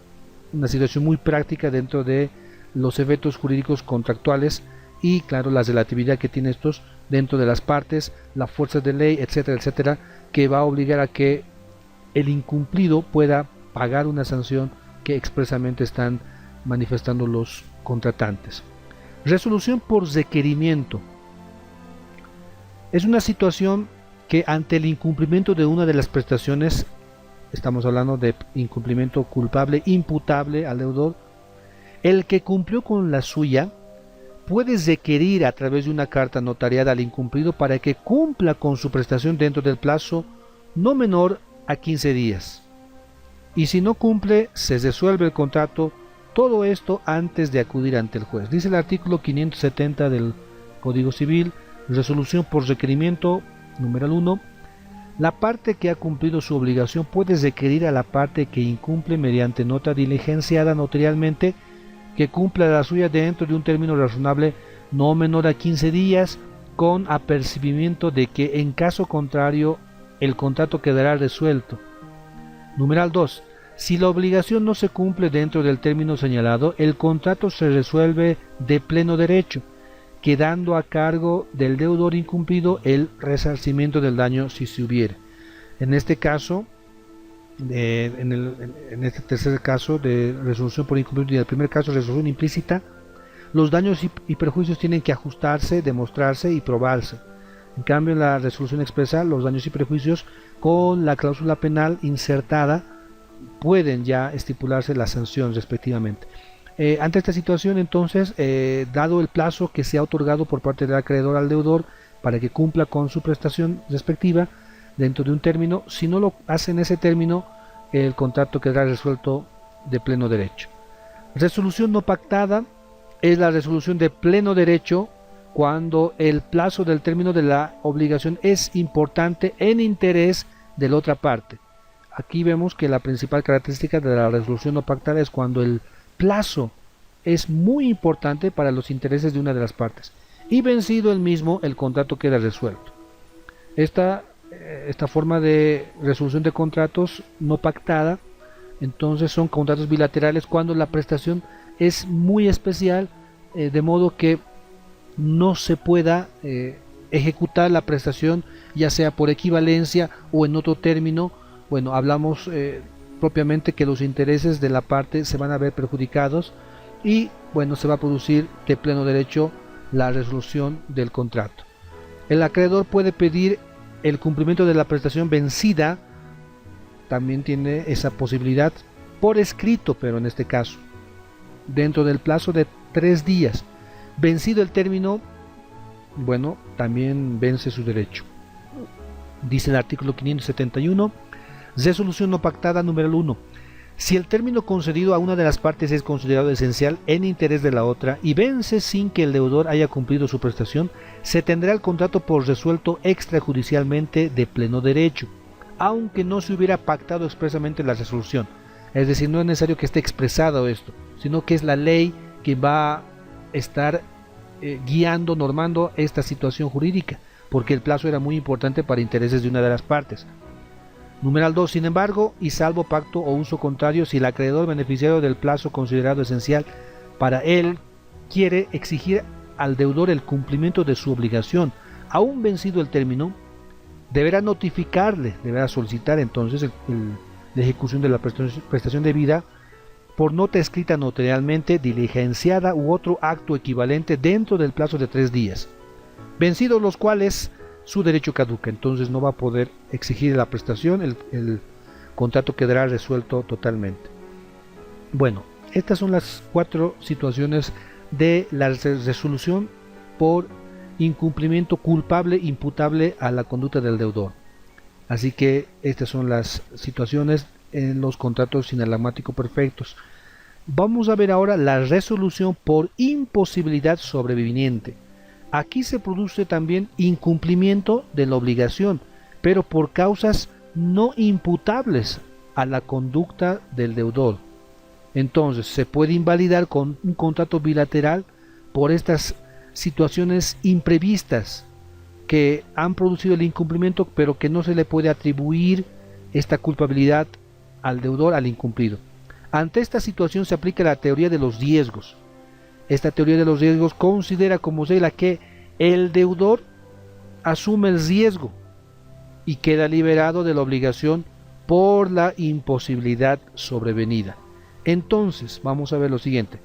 situación muy práctica dentro de los efectos jurídicos contractuales y, claro, la relatividad que tiene estos dentro de las partes, la fuerza de ley, etcétera, etcétera, que va a obligar a que el incumplido pueda pagar una sanción que expresamente están manifestando los contratantes. Resolución por requerimiento. Es una situación que ante el incumplimiento de una de las prestaciones, estamos hablando de incumplimiento culpable, imputable al deudor, el que cumplió con la suya puede requerir a través de una carta notariada al incumplido para que cumpla con su prestación dentro del plazo no menor a 15 días. Y si no cumple, se resuelve el contrato, todo esto antes de acudir ante el juez. Dice el artículo 570 del Código Civil, resolución por requerimiento, numeral 1. La parte que ha cumplido su obligación puede requerir a la parte que incumple mediante nota diligenciada notarialmente que cumpla la suya dentro de un término razonable no menor a 15 días, con apercibimiento de que en caso contrario el contrato quedará resuelto. Numeral 2. Si la obligación no se cumple dentro del término señalado, el contrato se resuelve de pleno derecho, quedando a cargo del deudor incumplido el resarcimiento del daño si se hubiera. En este caso, en este tercer caso de resolución por incumplimiento y en el primer caso de resolución implícita, los daños y perjuicios tienen que ajustarse, demostrarse y probarse. En cambio, en la resolución expresa, los daños y perjuicios con la cláusula penal insertada pueden ya estipularse la sanción respectivamente. Ante esta situación, entonces, dado el plazo que se ha otorgado por parte del acreedor al deudor para que cumpla con su prestación respectiva dentro de un término, si no lo hace en ese término, el contrato quedará resuelto de pleno derecho. Resolución no pactada es la resolución de pleno derecho cuando el plazo del término de la obligación es importante en interés de la otra parte. Aquí vemos que la principal característica de la resolución no pactada es cuando el plazo es muy importante para los intereses de una de las partes y vencido el mismo, el contrato queda resuelto. Esta forma de resolución de contratos no pactada, entonces, son contratos bilaterales cuando la prestación es muy especial, de modo que no se pueda ejecutar la prestación, ya sea por equivalencia o en otro término. Bueno, hablamos propiamente que los intereses de la parte se van a ver perjudicados y bueno, se va a producir de pleno derecho la resolución del contrato. El acreedor puede pedir el cumplimiento de la prestación vencida, también tiene esa posibilidad por escrito, pero en este caso dentro del plazo de 3 días. Vencido el término, bueno, también vence su derecho. Dice el artículo 571, resolución no pactada número 1. Si el término concedido a una de las partes es considerado esencial en interés de la otra y vence sin que el deudor haya cumplido su prestación, se tendrá el contrato por resuelto extrajudicialmente de pleno derecho, aunque no se hubiera pactado expresamente la resolución. Es decir, no es necesario que esté expresado esto, sino que es la ley que va a estar guiando, normando esta situación jurídica, porque el plazo era muy importante para intereses de una de las partes. Numeral 2. Sin embargo, y salvo pacto o uso contrario, si el acreedor beneficiario del plazo considerado esencial para él quiere exigir al deudor el cumplimiento de su obligación, aún vencido el término, deberá notificarle, deberá solicitar entonces la ejecución de la prestación debida por nota escrita notarialmente, diligenciada u otro acto equivalente dentro del plazo de 3 días, vencidos los cuales su derecho caduca. Entonces no va a poder exigir la prestación, el contrato quedará resuelto totalmente. Bueno, estas son las 4 situaciones de la resolución por incumplimiento culpable imputable a la conducta del deudor. Así que estas son las situaciones en los contratos inalámatico perfectos. Vamos a ver ahora la resolución por imposibilidad sobreviniente. Aquí se produce también incumplimiento de la obligación, pero por causas no imputables a la conducta del deudor. Entonces se puede invalidar con un contrato bilateral por estas situaciones imprevistas que han producido el incumplimiento, pero que no se le puede atribuir esta culpabilidad al deudor, al incumplido. Ante esta situación se aplica la teoría de los riesgos. Esta teoría de los riesgos considera como regla que el deudor asume el riesgo y queda liberado de la obligación por la imposibilidad sobrevenida. Entonces, vamos a ver lo siguiente.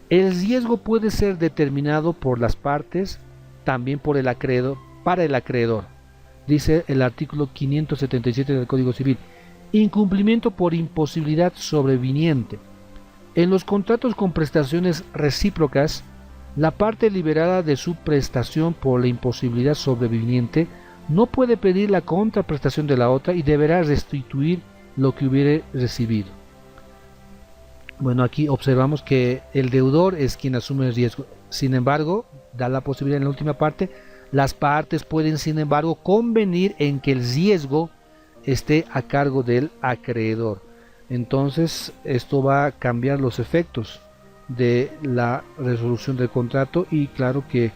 El riesgo puede ser determinado por las partes, también por el acreedor, para el acreedor. Dice el artículo 577 del Código Civil. Incumplimiento por imposibilidad sobreviniente. En los contratos con prestaciones recíprocas, la parte liberada de su prestación por la imposibilidad sobreviniente no puede pedir la contraprestación de la otra y deberá restituir lo que hubiere recibido. Bueno, aquí observamos que el deudor es quien asume el riesgo. Sin embargo, da la posibilidad en la última parte Las partes pueden, sin embargo, convenir en que el riesgo esté a cargo del acreedor. Entonces, esto va a cambiar los efectos de la resolución del contrato y claro que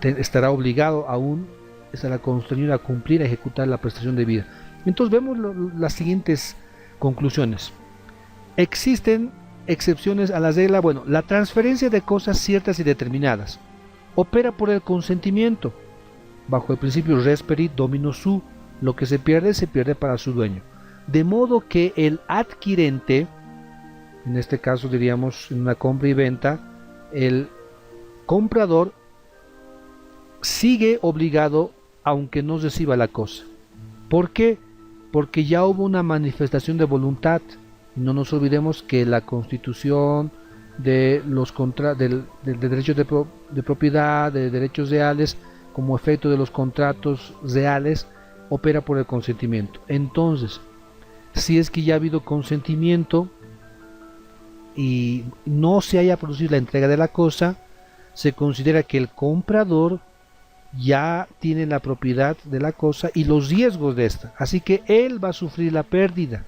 estará obligado aún, estará constreñido a cumplir, a ejecutar la prestación debida. Entonces vemos las siguientes conclusiones. Existen excepciones a la regla. Bueno, la transferencia de cosas ciertas y determinadas opera por el consentimiento, bajo el principio res perit domino su. Lo que se pierde para su dueño. De modo que el adquirente, en este caso diríamos en una compra y venta, el comprador sigue obligado aunque no reciba la cosa. ¿Por qué? Porque ya hubo una manifestación de voluntad. No nos olvidemos que la constitución de los de derechos de propiedad, de derechos reales, como efecto de los contratos reales, opera por el consentimiento. Entonces, si es que ya ha habido consentimiento y no se haya producido la entrega de la cosa, se considera que el comprador ya tiene la propiedad de la cosa y los riesgos de esta, así que él va a sufrir la pérdida.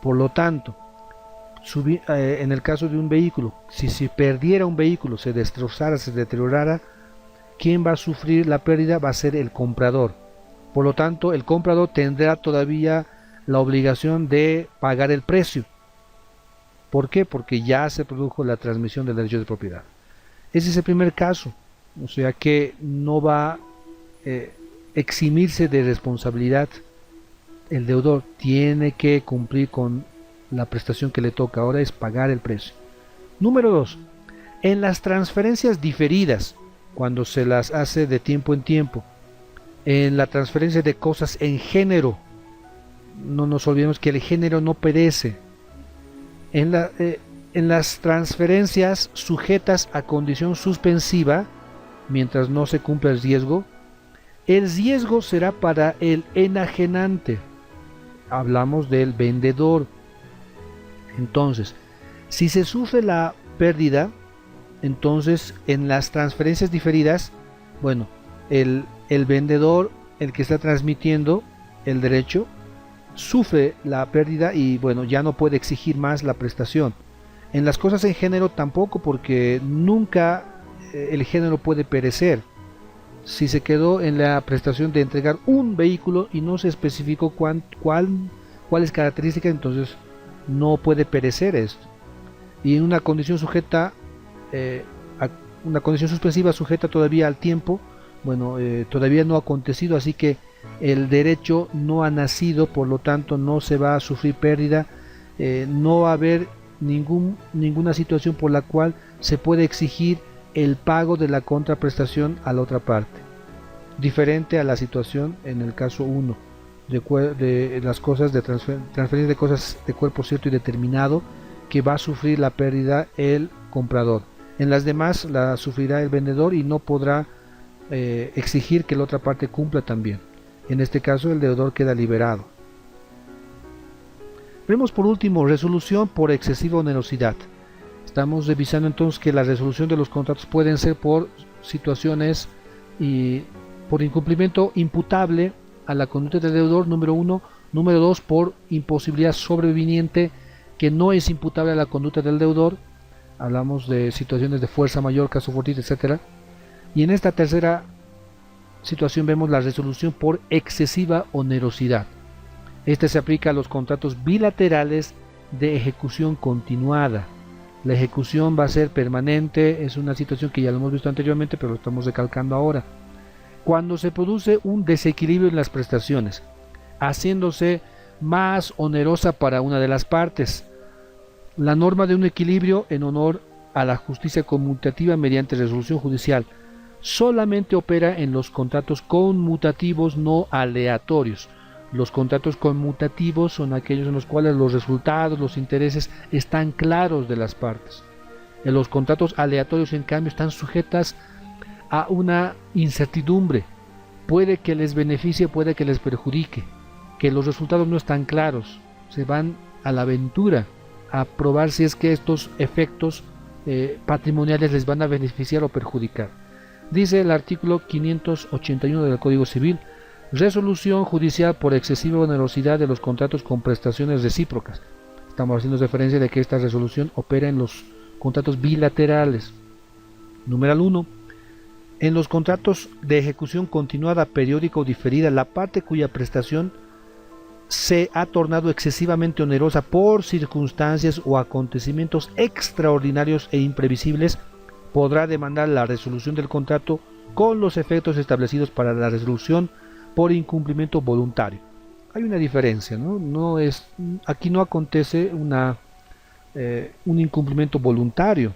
Por lo tanto, en el caso de un vehículo, si se perdiera un vehículo, se destrozara, se deteriorara, quien va a sufrir la pérdida va a ser el comprador. Por lo tanto, el comprador tendrá todavía la obligación de pagar el precio. ¿Por qué? Porque ya se produjo la transmisión del derecho de propiedad. Ese es el primer caso, o sea que no va a eximirse de responsabilidad. El deudor tiene que cumplir con la prestación que le toca, ahora es pagar el precio. Número 2. En las transferencias diferidas, cuando se las hace de tiempo en tiempo, en la transferencia de cosas en género, no nos olvidemos que el género no perece. En las transferencias sujetas a condición suspensiva, mientras no se cumpla el riesgo será para el enajenante. Hablamos del vendedor. Entonces, si se sufre la pérdida, entonces en las transferencias diferidas, bueno, el vendedor, el que está transmitiendo el derecho, sufre la pérdida y bueno, ya no puede exigir más la prestación. En las cosas en género tampoco, porque nunca el género puede perecer. Si se quedó en la prestación de entregar un vehículo y no se especificó cuáles características, entonces no puede perecer esto. Y en una condición sujeta, una condición suspensiva sujeta todavía al tiempo, bueno, todavía no ha acontecido, así que el derecho no ha nacido, por lo tanto no se va a sufrir pérdida, no va a haber ninguna situación por la cual se puede exigir el pago de la contraprestación a la otra parte, diferente a la situación en el caso 1 de las cosas de transferencia de cosas de cuerpo cierto y determinado, que va a sufrir la pérdida el comprador. En las demás la sufrirá el vendedor y no podrá exigir que la otra parte cumpla también. En este caso el deudor queda liberado. Vemos por último resolución por excesiva onerosidad. Estamos revisando entonces que la resolución de los contratos pueden ser por situaciones y por incumplimiento imputable a la conducta del deudor, número 1. Número 2, por imposibilidad sobreviniente que no es imputable a la conducta del deudor. Hablamos de situaciones de fuerza mayor, caso fortuito, etc. Y en esta tercera situación vemos la resolución por excesiva onerosidad. Este se aplica a los contratos bilaterales de ejecución continuada. La ejecución va a ser permanente, es una situación que ya lo hemos visto anteriormente, pero lo estamos recalcando ahora. Cuando se produce un desequilibrio en las prestaciones, haciéndose más onerosa para una de las partes, la norma de un equilibrio en honor a la justicia conmutativa mediante resolución judicial solamente opera en los contratos conmutativos no aleatorios. Los contratos conmutativos son aquellos en los cuales los resultados, los intereses están claros de las partes. En los contratos aleatorios, en cambio, están sujetas a una incertidumbre. Puede que les beneficie, puede que les perjudique, que los resultados no están claros. Se van a la aventura a probar si es que estos efectos patrimoniales les van a beneficiar o perjudicar. Dice el artículo 581 del Código Civil: resolución judicial por excesiva onerosidad de los contratos con prestaciones recíprocas. Estamos haciendo referencia de que esta resolución opera en los contratos bilaterales. Numeral 1. En los contratos de ejecución continuada, periódica o diferida, la parte cuya prestación se ha tornado excesivamente onerosa por circunstancias o acontecimientos extraordinarios e imprevisibles podrá demandar la resolución del contrato con los efectos establecidos para la resolución por incumplimiento voluntario. Hay una diferencia, ¿no? Aquí no acontece un incumplimiento voluntario.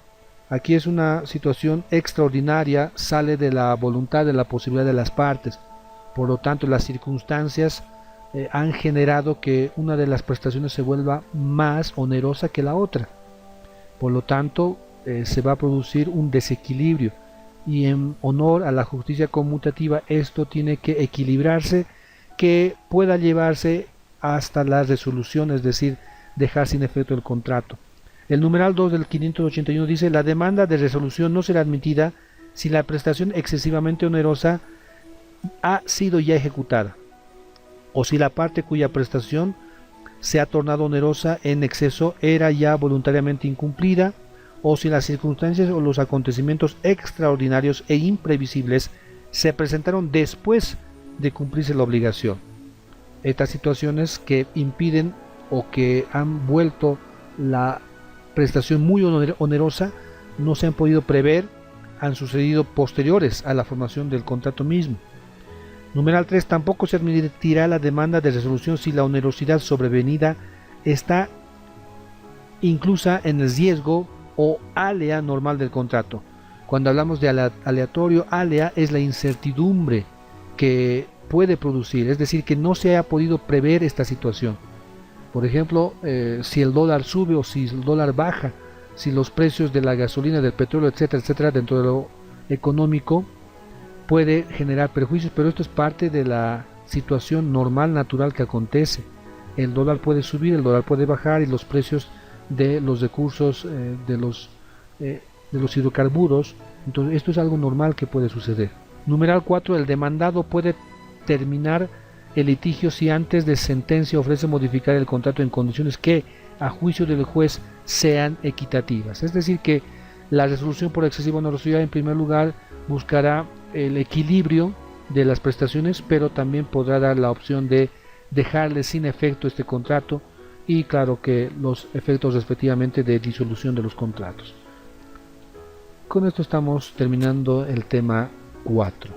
Aquí es una situación extraordinaria, sale de la voluntad, de la posibilidad de las partes. Por lo tanto, las circunstancias han generado que una de las prestaciones se vuelva más onerosa que la otra. Por lo tanto, se va a producir un desequilibrio, y en honor a la justicia conmutativa esto tiene que equilibrarse, que pueda llevarse hasta la resolución, es decir, dejar sin efecto el contrato. El numeral 2 del 581 dice: la demanda de resolución no será admitida si la prestación excesivamente onerosa ha sido ya ejecutada, o si la parte cuya prestación se ha tornado onerosa en exceso era ya voluntariamente incumplida, o si las circunstancias o los acontecimientos extraordinarios e imprevisibles se presentaron después de cumplirse la obligación. Estas situaciones que impiden o que han vuelto la prestación muy onerosa no se han podido prever, han sucedido posteriores a la formación del contrato mismo. Numeral 3. Tampoco se admitirá la demanda de resolución si la onerosidad sobrevenida está inclusa en el riesgo o alea normal del contrato. Cuando hablamos de aleatorio, alea es la incertidumbre que puede producir, es decir, que no se haya podido prever esta situación. Por ejemplo, si el dólar sube o si el dólar baja, si los precios de la gasolina, del petróleo, etcétera, etcétera, dentro de lo económico puede generar perjuicios, pero esto es parte de la situación normal, natural que acontece. El dólar puede subir, el dólar puede bajar, y los precios de los recursos, de los hidrocarburos, entonces esto es algo normal que puede suceder. Numeral 4. El demandado puede terminar el litigio si antes de sentencia ofrece modificar el contrato en condiciones que, a juicio del juez, sean equitativas. Es decir, que la resolución por excesiva onerosidad, en primer lugar, buscará el equilibrio de las prestaciones, pero también podrá dar la opción de dejarle sin efecto este contrato, y claro que los efectos respectivamente de disolución de los contratos. Con esto estamos terminando el tema 4.